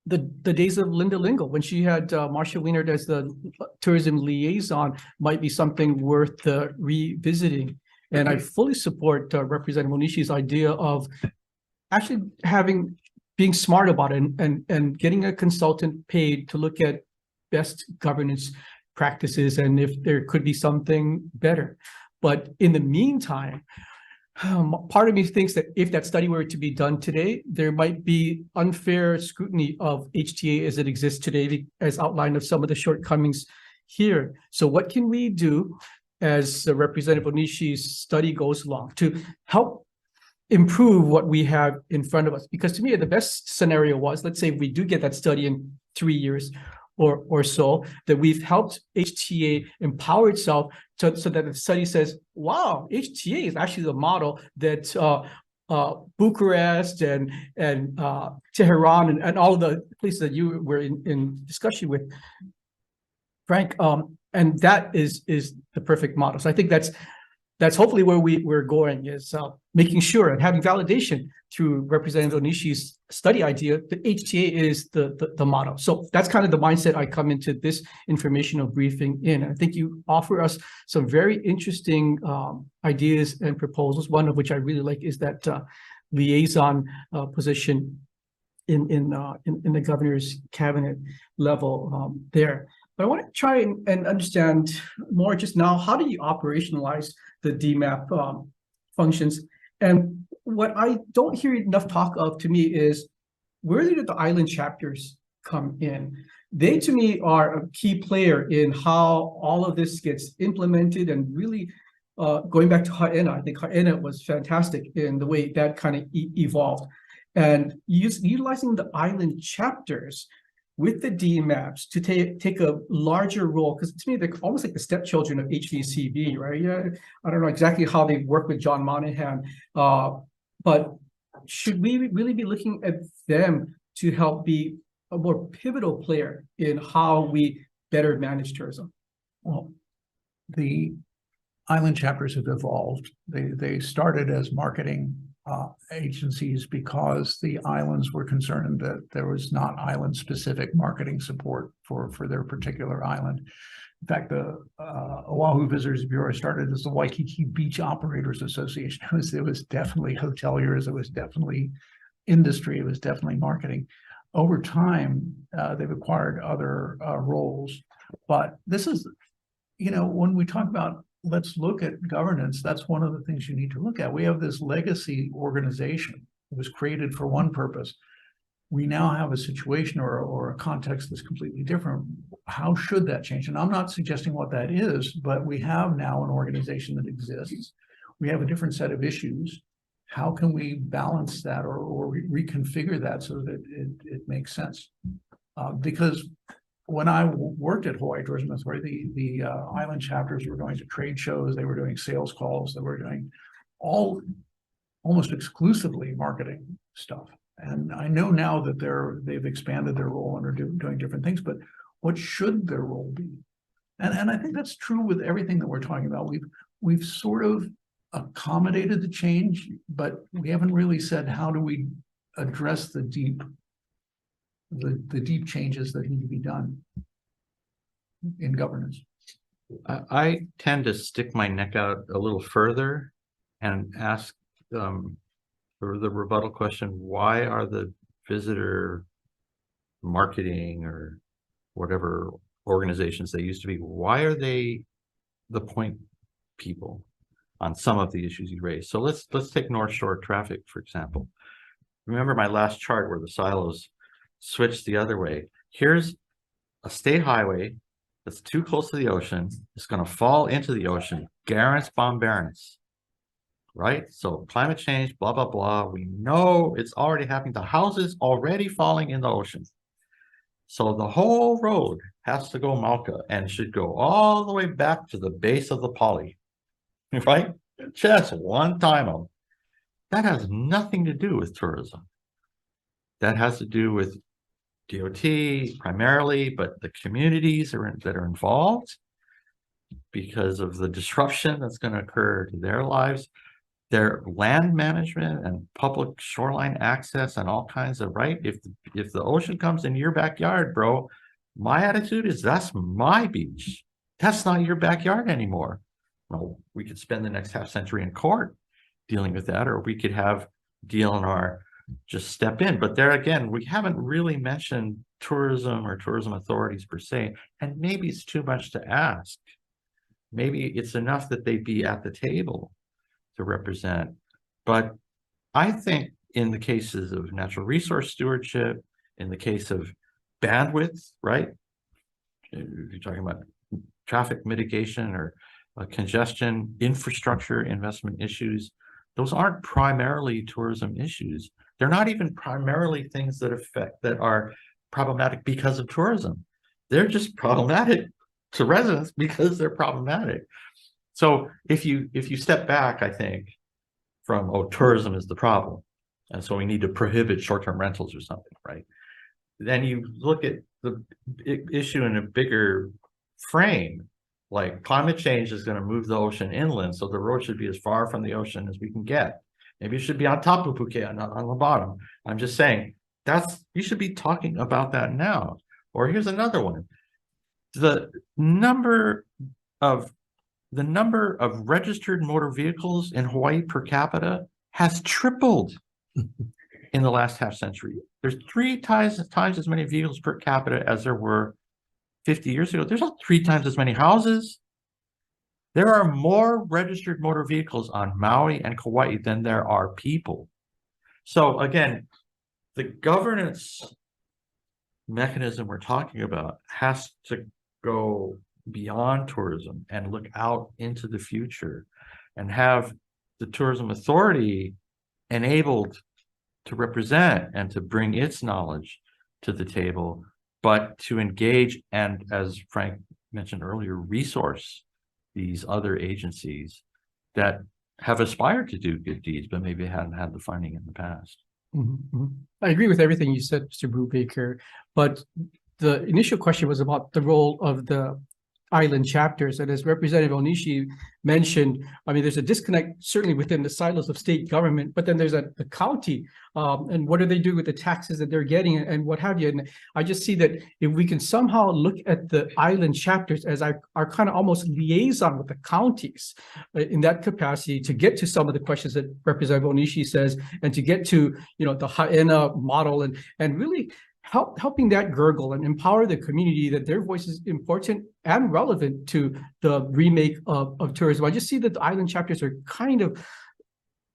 the days of Linda Lingle, when she had Marcia Wienert as the tourism liaison, might be something worth revisiting. And I fully support Representative Onishi's idea of actually being smart about it and getting a consultant paid to look at best governance practices and if there could be something better. But in the meantime, part of me thinks that if that study were to be done today, there might be unfair scrutiny of HTA as it exists today, as outlined of some of the shortcomings here. So what can we do as Representative Onishi's study goes along to help improve what we have in front of us? Because to me, the best scenario was, let's say we do get that study in 3 years or so, that we've helped HTA empower itself so that the study says, wow, HTA is actually the model that Bucharest and Tehran and all of the places that you were in discussion with, Frank, and that is the perfect model. So I think that's hopefully where we're going, is making sure and having validation through Representative Onishi's study idea that HTA is the model. So that's kind of the mindset I come into this informational briefing in. And I think you offer us some very interesting ideas and proposals. One of which I really like is that liaison position in the governor's cabinet level there. But I want to try and understand more just now, how do you operationalize the DMAP functions? And what I don't hear enough talk of, to me, is where did the island chapters come in? They, to me, are a key player in how all of this gets implemented, and really going back to Hawai'i, I think Hawai'i was fantastic in the way that kind of evolved. And utilizing the island chapters with the DMAPs to take a larger role, because to me, they're almost like the stepchildren of HVCB, right? Yeah, I don't know exactly how they work with John Monahan, but should we really be looking at them to help be a more pivotal player in how we better manage tourism? Well, the island chapters have evolved. They started as marketing agencies because the islands were concerned that there was not island-specific marketing support for their particular island. In fact, the Oahu Visitors Bureau started as the Waikiki Beach Operators Association. It was definitely hoteliers, it was definitely industry, it was definitely marketing. Over time, they've acquired other roles. But this is, when we talk about let's look at governance, that's one of the things you need to look at. We have this legacy organization that was created for one purpose. We now have a situation or a context that's completely different. How should that change? And I'm not suggesting what that is, but we have now an organization that exists. We have a different set of issues. How can we balance that or reconfigure that so that it makes sense? Because when I worked at Hawaii Tourism Authority, the island chapters were going to trade shows, they were doing sales calls, they were doing almost exclusively marketing stuff. And I know now that they've expanded their role and are doing different things, but what should their role be? And I think that's true with everything that we're talking about. We've sort of accommodated the change, but we haven't really said, how do we address the deep changes that need to be done in governance? I tend to stick my neck out a little further and ask for the rebuttal question: why are the visitor marketing or whatever organizations they used to be, why are they the point people on some of the issues you raised? So let's take North Shore traffic, for example. Remember my last chart where the silos switch the other way. Here's a state highway that's too close to the ocean. It's going to fall into the ocean. Garants bombarants, right? So climate change, blah, blah, blah. We know it's already happening. The house is already falling in the ocean. So the whole road has to go Mauka and should go all the way back to the base of the poly, right? Just one time. That has nothing to do with tourism. That has to do with DOT primarily, but the communities that are involved because of the disruption that's going to occur to their lives, their land management and public shoreline access and all kinds of, right? If the ocean comes in your backyard, bro, my attitude is that's my beach. That's not your backyard anymore. Well, we could spend the next half century in court dealing with that, or we could have DLNR just step in. But there again, we haven't really mentioned tourism or tourism authorities per se, and maybe it's too much to ask. Maybe it's enough that they be at the table to represent. But I think in the cases of natural resource stewardship, in the case of bandwidth, right? If you're talking about traffic mitigation or congestion, infrastructure investment issues, those aren't primarily tourism issues. They're not even primarily things that are problematic because of tourism. They're just problematic to residents because they're problematic. So if you step back, I think, from, oh, tourism is the problem, and so we need to prohibit short-term rentals or something, right? Then you look at the issue in a bigger frame, like climate change is going to move the ocean inland, so the road should be as far from the ocean as we can get. Maybe it should be on top of Phuket, not on the bottom. I'm just saying you should be talking about that now. Or here's another one. The number of registered motor vehicles in Hawaii per capita has tripled in the last half century. There's 3 times as many vehicles per capita as there were 50 years ago. There's not 3 times as many houses. There are more registered motor vehicles on Maui and Kauai than there are people. So again, the governance mechanism we're talking about has to go beyond tourism and look out into the future and have the tourism authority enabled to represent and to bring its knowledge to the table, but to engage and, as Frank mentioned earlier, resource these other agencies that have aspired to do good deeds, but maybe hadn't had the funding in the past. I agree with everything you said, Mr. Brubaker, but the initial question was about the role of the island chapters. And as Representative Onishi mentioned, I mean, there's a disconnect certainly within the silos of state government, but then there's the county and what do they do with the taxes that they're getting and what have you. And I just see that if we can somehow look at the island chapters as our kind of almost liaison with the counties in that capacity to get to some of the questions that Representative Onishi says, and to get to, you know, the Haena model and really helping that gurgle and empower the community that their voice is important and relevant to the remake of tourism. I just see that the island chapters are kind of,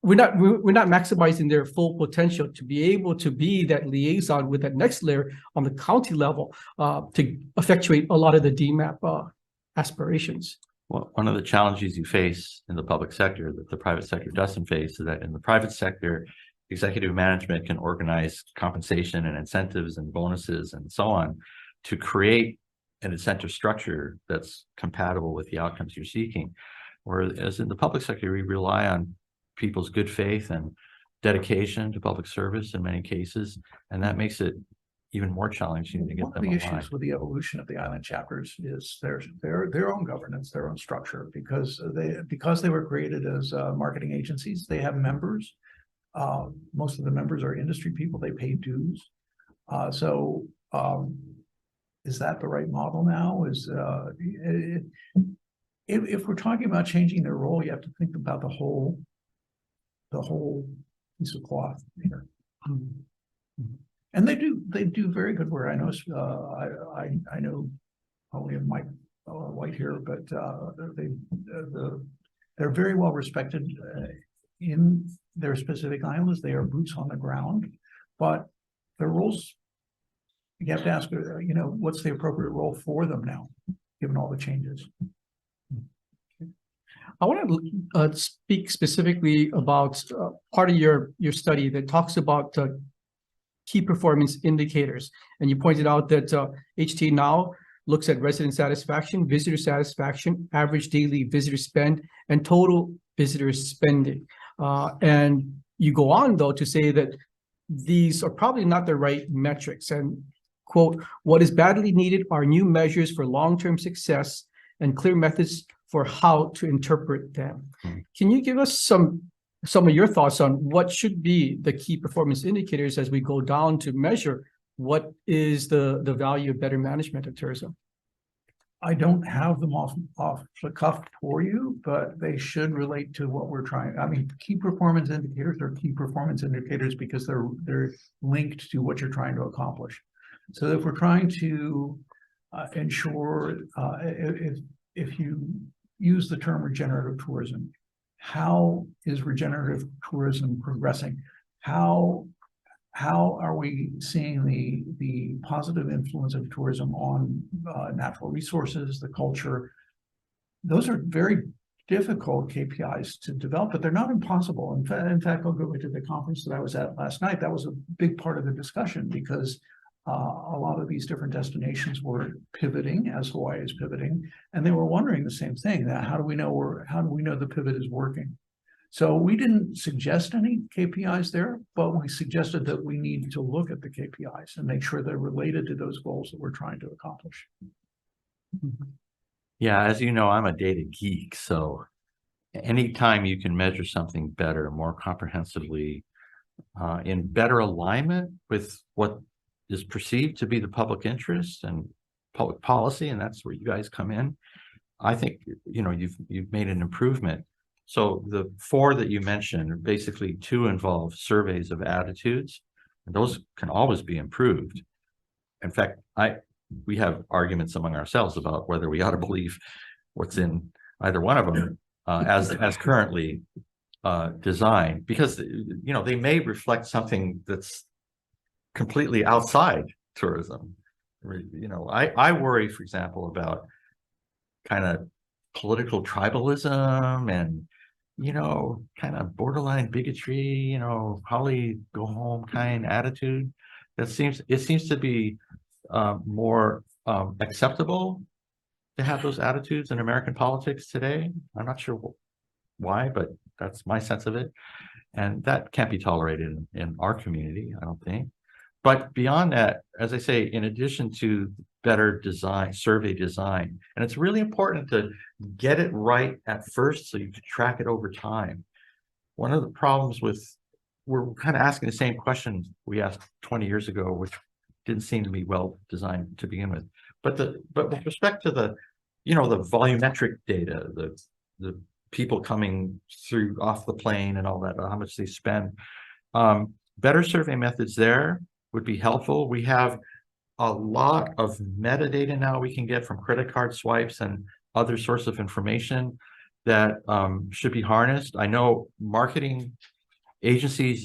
we're not maximizing their full potential to be able to be that liaison with that next layer on the county level to effectuate a lot of the DMAP aspirations. Well, one of the challenges you face in the public sector that the private sector doesn't face is that in the private sector, executive management can organize compensation and incentives and bonuses and so on to create an incentive structure that's compatible with the outcomes you're seeking. Whereas in the public sector, we rely on people's good faith and dedication to public service in many cases, and that makes it even more challenging to get them aligned. One of the issues with the evolution of the island chapters is their own governance, their own structure, because they were created as marketing agencies. They have members. Most of the members are industry people. They pay dues. Is that the right model now? If we're talking about changing their role, you have to think about the whole piece of cloth here. And they do very good work. I know I know only Mike White here, but they're very well respected in their specific islands. They are boots on the ground, but their roles, you have to ask, you know, what's the appropriate role for them now, given all the changes? I want to speak specifically about part of your study that talks about key performance indicators. And you pointed out that HT now looks at resident satisfaction, visitor satisfaction, average daily visitor spend, and total visitor spending. And you go on, though, to say that these are probably not the right metrics. And quote, what is badly needed are new measures for long-term success and clear methods for how to interpret them. Can you give us some of your thoughts on what should be the key performance indicators as we go down to measure what is the value of better management of tourism? I don't have them off the cuff for you, but they should relate to what we're trying. I mean, key performance indicators are key performance indicators because they're linked to what you're trying to accomplish. So if we're trying to ensure, if you use the term regenerative tourism, how is regenerative tourism progressing? How are we seeing the positive influence of tourism on natural resources, the culture? Those are very difficult KPIs to develop, but they're not impossible. In fact, I'll go to the conference that I was at last night. That was a big part of the discussion because a lot of these different destinations were pivoting as Hawaii is pivoting, and they were wondering the same thing: that how do we know the pivot is working? So we didn't suggest any KPIs there, but we suggested that we need to look at the KPIs and make sure they're related to those goals that we're trying to accomplish. Yeah, as you know, I'm a data geek, so anytime you can measure something better, more comprehensively, in better alignment with what is perceived to be the public interest and public policy, and that's where you guys come in, I think, you know, you've made an improvement. So the 4 that you mentioned, basically 2 involve surveys of attitudes, and those can always be improved. In fact, we have arguments among ourselves about whether we ought to believe what's in either one of them as currently designed, because, you know, they may reflect something that's completely outside tourism. You know, I worry, for example, about kind of political tribalism and, you know, kind of borderline bigotry, you know, Holly go home kind attitude. It seems to be more acceptable to have those attitudes in American politics today. I'm not sure why, but that's my sense of it. And that can't be tolerated in our community, I don't think. But beyond that, as I say, in addition to better design, survey design, and it's really important to get it right at first so you can track it over time. One of the problems we're kind of asking the same questions we asked 20 years ago, which didn't seem to be well designed to begin with. But with respect to the, you know, the volumetric data, the people coming through off the plane and all that, how much they spend, better survey methods there would be helpful. We have a lot of metadata now we can get from credit card swipes and other sorts of information that should be harnessed. I know marketing agencies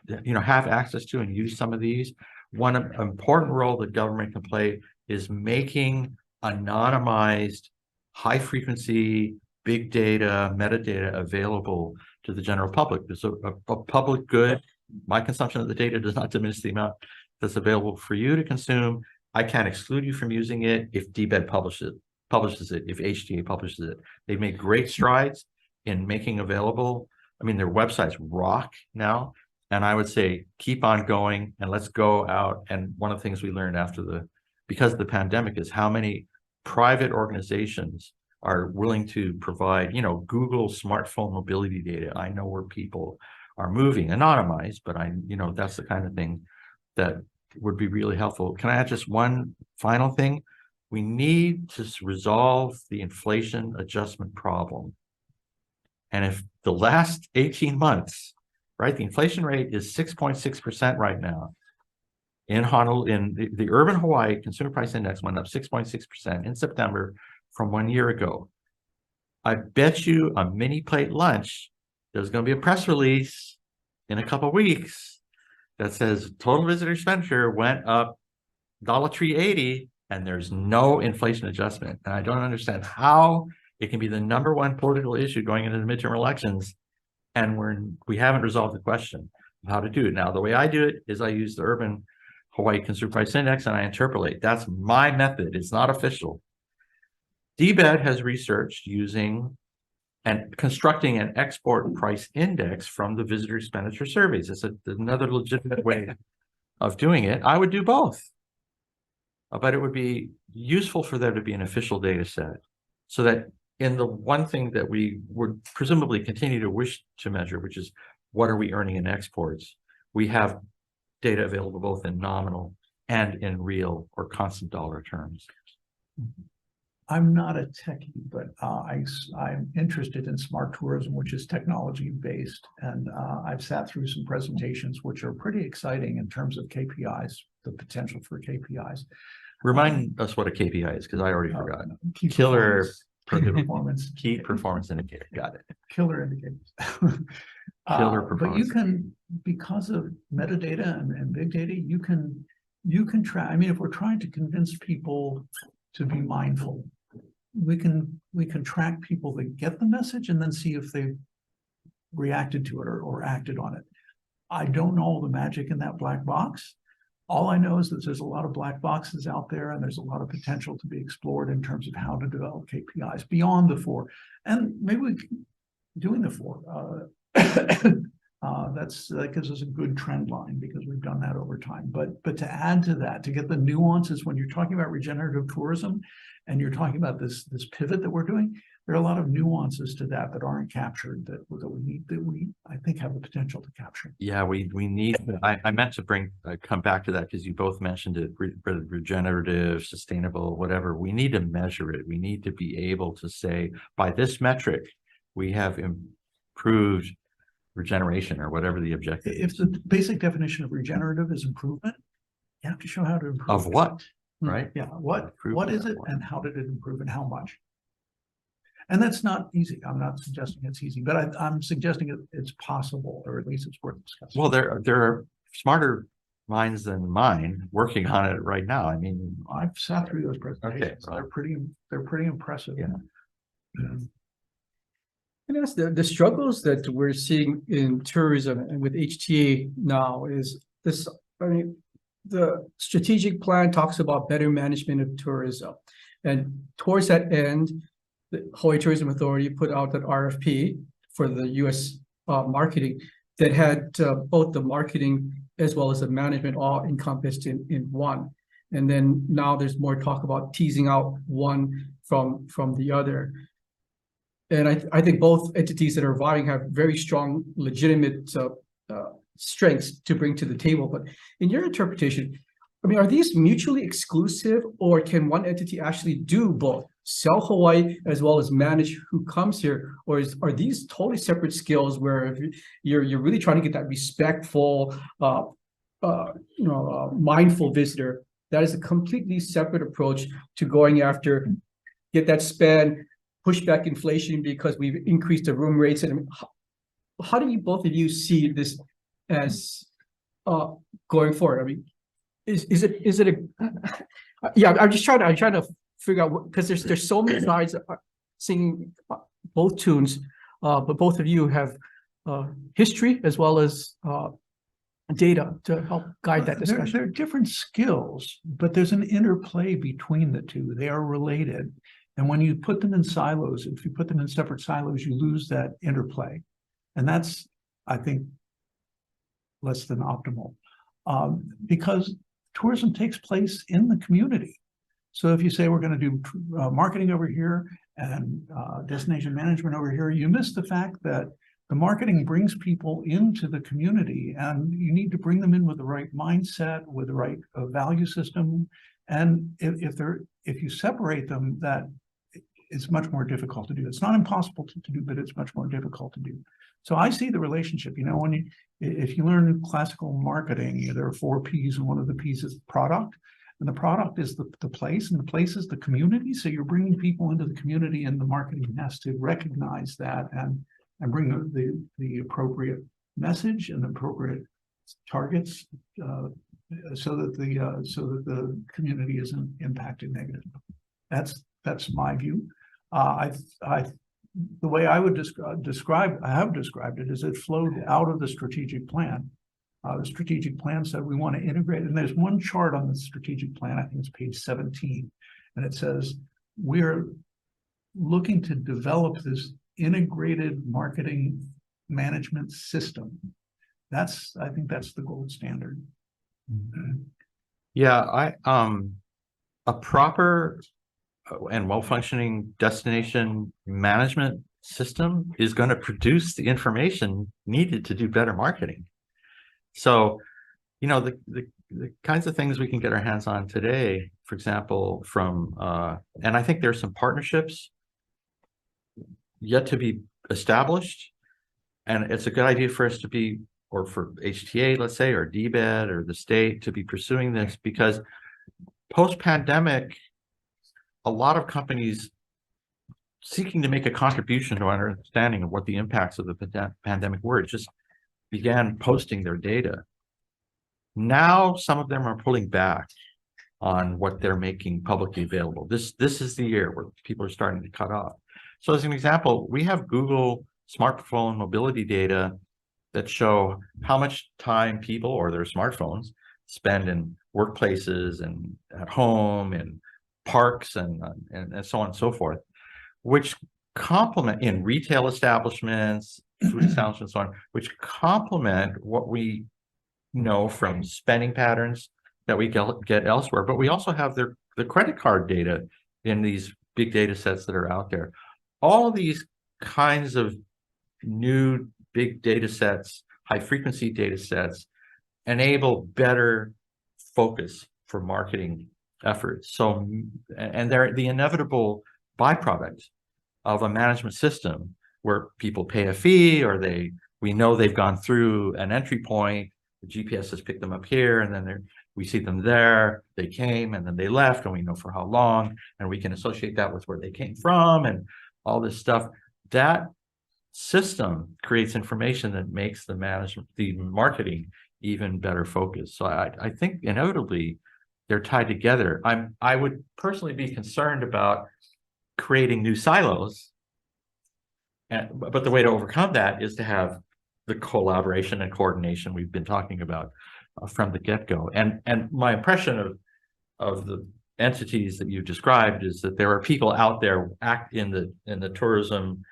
have access to and use some of these. One important role that government can play is making anonymized, high frequency, big data, metadata available to the general public. There's a public good. My consumption of the data does not diminish the amount that's available for you to consume. I can't exclude you from using it if DBED publishes it, if HTA publishes it. They've made great strides in making available. I mean, their websites rock now. And I would say, keep on going and let's go out. And one of the things we learned because of the pandemic is how many private organizations are willing to provide, you know, Google smartphone mobility data. I know where people are moving, anonymized, but that's the kind of thing that would be really helpful. Can I add just one final thing? We need to resolve the inflation adjustment problem. And if the last 18 months, right, the inflation rate is 6.6% right now. In Honolulu, in the urban Hawaii consumer price index went up 6.6% in September from 1 year ago. I bet you a mini plate lunch, there's going to be a press release in a couple of weeks that says total visitor expenditure went up $3.80 and there's no inflation adjustment. And I don't understand how it can be the #1 political issue going into the midterm elections and we haven't resolved the question of how to do it. Now, the way I do it is I use the urban Hawaii Consumer Price Index and I interpolate. That's my method. It's not official. DBED has researched using and constructing an export price index from the visitor expenditure surveys. It's another legitimate way of doing it. I would do both. but it would be useful for there to be an official data set so that in the one thing that we would presumably continue to wish to measure, which is what are we earning in exports, we have data available both in nominal and in real or constant dollar terms. I'm not a techie, but I'm interested in smart tourism, which is technology based. And I've sat through some presentations which are pretty exciting in terms of KPIs, the potential for KPIs. Remind us what a KPI is, because I already forgot. Key Killer performance, Key performance indicator. Got it. killer indicators. Killer But performance. you can, because of metadata and big data, you can track. I mean, if we're trying to convince people to be mindful, we can track people that get the message and then see if they reacted to it or acted on it. I don't know all the magic in that black box. All I know is that there's a lot of black boxes out there, and there's a lot of potential to be explored in terms of how to develop KPIs beyond the 4. And maybe we can doing the 4. That gives us a good trend line because we've done that over time. But to add to that, to get the nuances when you're talking about regenerative tourism and you're talking about this pivot that we're doing, there are a lot of nuances to that aren't captured that we I think have the potential to capture. Yeah, we need. I meant to come back to that because you both mentioned it. Regenerative, sustainable, whatever. We need to measure it. We need to be able to say by this metric, we have improved regeneration or whatever the objective is. If the basic definition of regenerative is improvement, you have to show how to improve. Of what, right? Yeah, what is it and how did it improve and how much? And that's not easy. I'm not suggesting it's easy, but I'm suggesting it's possible, or at least it's worth discussing. Well, there are smarter minds than mine working on it right now. I mean, I've sat through those presentations. Okay, They're pretty impressive. Yeah. And that's the struggles that we're seeing in tourism and with HTA now is this. I mean, the strategic plan talks about better management of tourism, and towards that end, the Hawaii Tourism Authority put out an RFP for the U.S. Marketing that had both the marketing as well as the management all encompassed in one. And then now there's more talk about teasing out one from the other. And I think both entities that are vying have very strong, legitimate strengths to bring to the table. But in your interpretation, I mean, are these mutually exclusive, or can one entity actually do both, sell Hawaii as well as manage who comes here? Or are these totally separate skills where if you're really trying to get that respectful, mindful visitor, that is a completely separate approach to going after, get that spend, push back inflation because we've increased the room rates. And how do you both of you see this as going forward? I mean, is it a yeah, I'm trying to figure out what, because there's so many sides singing both tunes, but both of you have history as well as data to help guide that discussion. They're different skills, but there's an interplay between the two. They are related. And when you put them in silos, if you put them in separate silos, you lose that interplay. And that's, I think, less than optimal. Because tourism takes place in the community. So if you say we're going to do marketing over here and destination management over here, you miss the fact that the marketing brings people into the community, and you need to bring them in with the right mindset, with the right value system. And if you separate them, that it's much more difficult to do. It's not impossible to do, but it's much more difficult to do. So I see the relationship. You know, if you learn classical marketing, there are 4 P's, and one of the P's is product. And the product is the place, and the place is the community. So you're bringing people into the community, and the marketing has to recognize that and bring the appropriate message and the appropriate targets so that the community isn't impacted negatively. That's my view. The way I would have described it is it flowed out of the strategic plan. The strategic plan said we want to integrate, and there's one chart on the strategic plan, I think it's page 17, and it says we're looking to develop this integrated marketing management system. I think that's the gold standard. Yeah, a proper and well-functioning destination management system is going to produce the information needed to do better marketing. So, you know, the kinds of things we can get our hands on today, for example, from, and I think there's some partnerships yet to be established. And it's a good idea for us to be, or for HTA, let's say, or DBED or the state to be pursuing this, because post-pandemic, a lot of companies seeking to make a contribution to our understanding of what the impacts of the pandemic were just began posting their data. Now, some of them are pulling back on what they're making publicly available. This is the year where people are starting to cut off. So as an example, we have Google smartphone mobility data that show how much time people or their smartphones spend in workplaces and at home and parks and so on and so forth, which complement in retail establishments, food establishments, and so on, which complement what we know from spending patterns that we get elsewhere. But we also have the credit card data in these big data sets that are out there. All of these kinds of new big data sets, high frequency data sets, enable better focus for marketing efforts. So, and they're the inevitable byproduct of a management system where people pay a fee, or we know they've gone through an entry point. The GPS has picked them up here, and then we see them there. They came and then they left, and we know for how long, and we can associate that with where they came from and all this stuff. That system creates information that makes the marketing even better focused. So I think inevitably they're tied together. I would personally be concerned about creating new silos, but the way to overcome that is to have the collaboration and coordination we've been talking about from the get-go. And my impression of the entities that you've described is that there are people out there in the tourism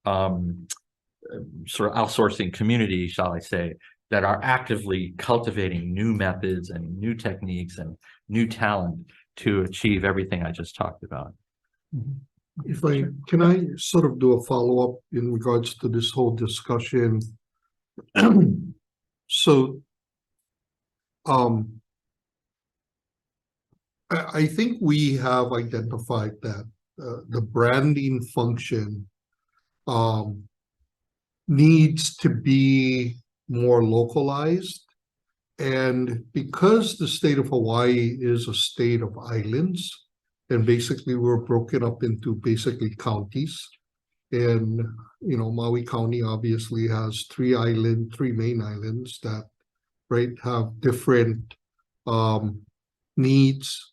sort of outsourcing community, shall I say, that are actively cultivating new methods and new techniques and new talent to achieve everything I just talked about. Can I sort of do a follow-up in regards to this whole discussion? So, I think we have identified that the branding function needs to be more localized. And because the state of Hawaii is a state of islands, and basically we're broken up into basically counties. And, you know, Maui County obviously has three main islands that, right, have different needs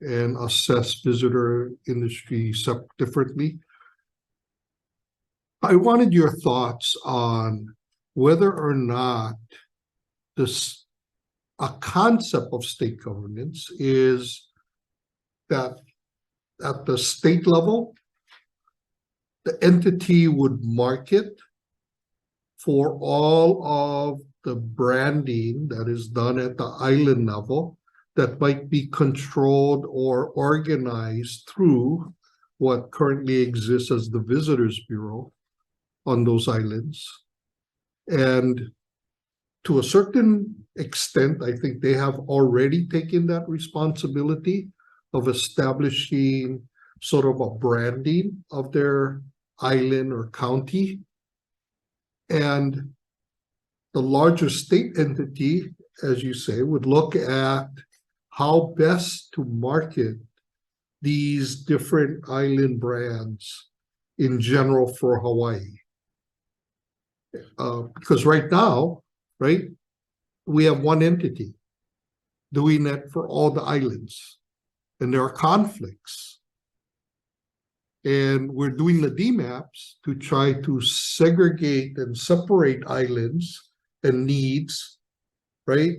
and assess visitor industry differently. I wanted your thoughts on whether or not a concept of state governance is that at the state level, the entity would market for all of the branding that is done at the island level that might be controlled or organized through what currently exists as the Visitors Bureau on those islands. And to a certain extent, I think they have already taken that responsibility of establishing sort of a branding of their island or county. And the larger state entity, as you say, would look at how best to market these different island brands in general for Hawaii. Because right now, right, we have one entity doing that for all the islands, and there are conflicts. And we're doing the DMAPs to try to segregate and separate islands and needs, right?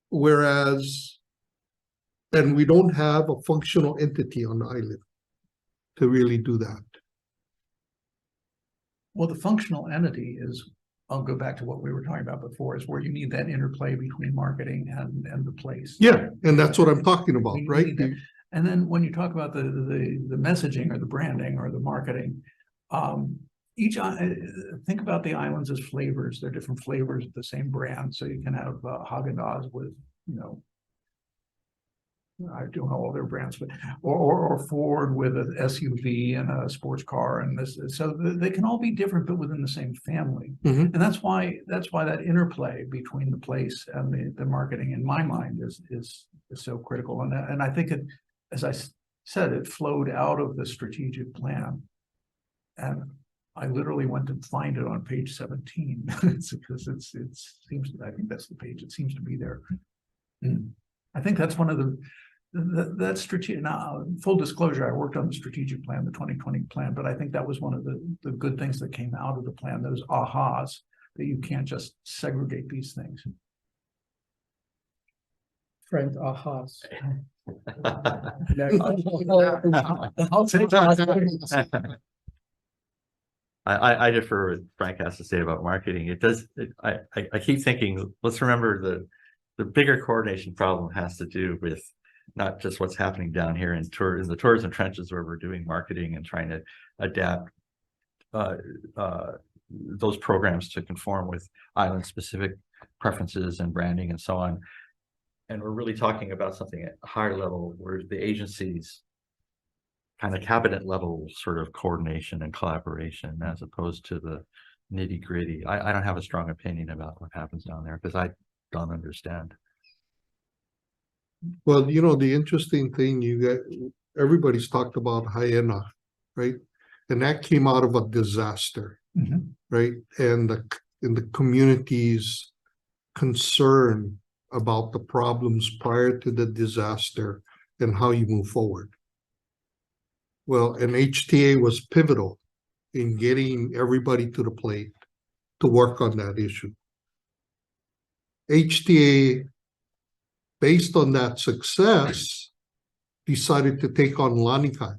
Whereas, and we don't have a functional entity on the island to really do that. Well, the functional entity is I'll go back to what we were talking about before, is where you need that interplay between marketing and the place. Yeah, and that's what I'm talking about, We right? need that. And then when you talk about the messaging or the branding or the marketing, think about the islands as flavors. They're different flavors of the same brand. So you can have Haagen-Dazs with, I don't know all their brands, but or Ford with an SUV and a sports car, and this, so they can all be different, but within the same family. Mhm. And that's why that interplay between the place and the marketing, in my mind, is so critical. And I think it, as I said, it flowed out of the strategic plan, and I literally went to find it on page 17. It's because it seems, I think that's the page. It seems to be there. I think that's one of that strategic. Now, full disclosure, I worked on the strategic plan, the 2020 plan, but I think that was one of the good things that came out of the plan. Those ahas, that you can't just segregate these things. Frank ahas. I'll take I defer what Frank has to say about marketing. It does. I keep thinking. Let's remember the bigger coordination problem has to do with not just what's happening down here in the tourism trenches, where we're doing marketing and trying to adapt those programs to conform with island specific preferences and branding and so on. And we're really talking about something at a higher level, where the agencies kind of cabinet level sort of coordination and collaboration, as opposed to the nitty gritty. I don't have a strong opinion about what happens down there because I don't understand. Well, the interesting thing, everybody's talked about Hawai'i, right? And that came out of a disaster, right? And the community's concern about the problems prior to the disaster and how you move forward. Well, and HTA was pivotal in getting everybody to the plate to work on that issue. HTA, based on that success, decided to take on Lanikai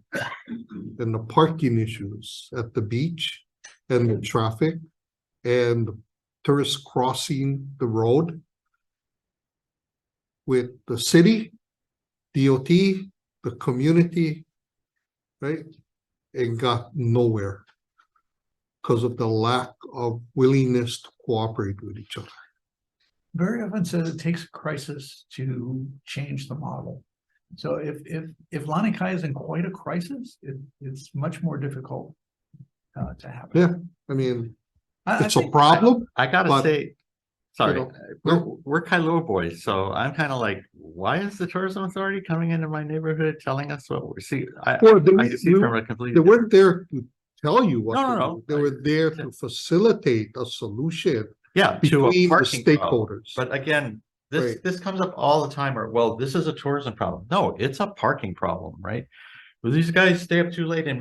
and the parking issues at the beach and the traffic and tourists crossing the road with the city, DOT, the community, right? And got nowhere because of the lack of willingness to cooperate with each other. Very often says it takes a crisis to change the model. So if Lanikai is in quite a crisis, it's much more difficult to happen. Yeah, I mean, it's a think- problem. I gotta But, say, sorry, no. we're Kailua boys, so I'm kind of like, why is the tourism authority coming into my neighborhood telling us what we see? Well, I see from a completely They weren't there to tell you what to No. do. They were there to facilitate a solution to a between the parking problem. stakeholders. But again, this Right. this comes up all the time. Or, well, this is a tourism problem. No, it's a parking problem, right? Well, these guys stay up too late and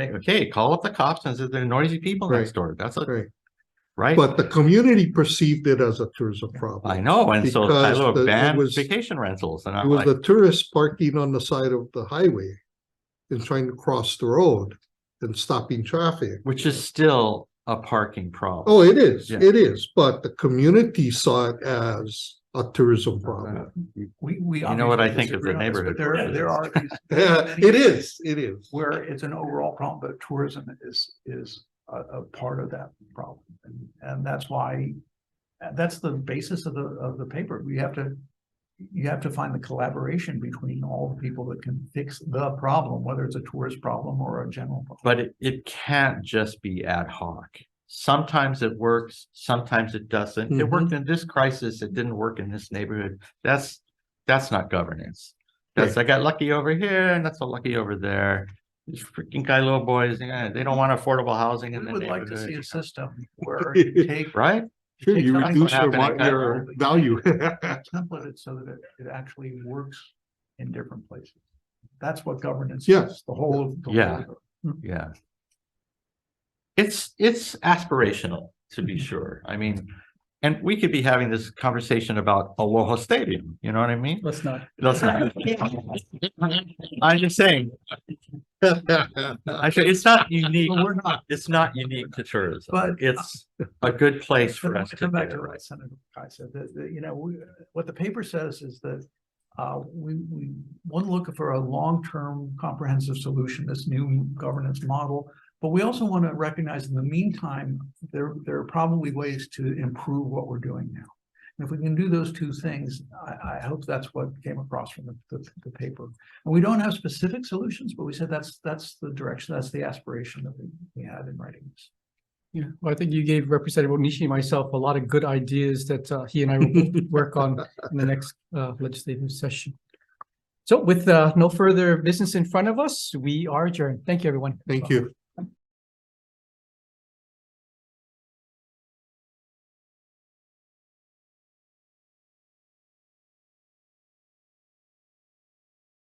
call up the cops and say they're noisy people next Right. door. That's a Right. right. But the community perceived it as a tourism problem. I know, and so Because Kailua it banned was- vacation rentals, and It I'm was like, the tourists parking on the side of the highway and trying to cross the road and stopping traffic. which is still a parking problem. Oh, it is, Yeah. it is, but the community saw it as a tourism problem. We You know what I obviously think of the disagree on this, but neighborhood. there are these It is. where it's an overall problem, but tourism is a part of that problem. And that's why, that's the basis of the paper. You have to find the collaboration between all the people that can fix the problem, whether it's a tourist problem or a general problem. But it can't just be ad hoc. Sometimes it works, sometimes it doesn't. It worked in this crisis, it didn't work in this neighborhood. That's not governance. That's I got lucky over here and that's so lucky over there. These freaking Kailua boys, they don't want affordable housing in We the would like to see a neighborhood. system where you take. Right? Sure, take you something reduce what happened in your value. template it so that it actually works in different places. That's what governance Yeah. is, the whole. Yeah. Yeah. It's aspirational, to be sure. I mean, and we could be having this conversation about Aloha Stadium, you know what I mean? Let's not. Let's not. I'm just saying, Actually, it's not unique. It's not unique to tourism, But- it's a good place for But us to come back to do. what Senator Kai said, what the paper says is that we want to look for a long-term comprehensive solution, this new governance model. But we also want to recognize in the meantime, there are probably ways to improve what we're doing now. And if we can do those two things, I hope that's what came across from the paper. And we don't have specific solutions, but we said that's the direction, that's the aspiration that we had in writing this. Yeah, well, I think you gave Representative Onishi and myself a lot of good ideas that he and I will both work on in the next legislative session. So with no further business in front of us, we are adjourned. Thank you, everyone. Thank you.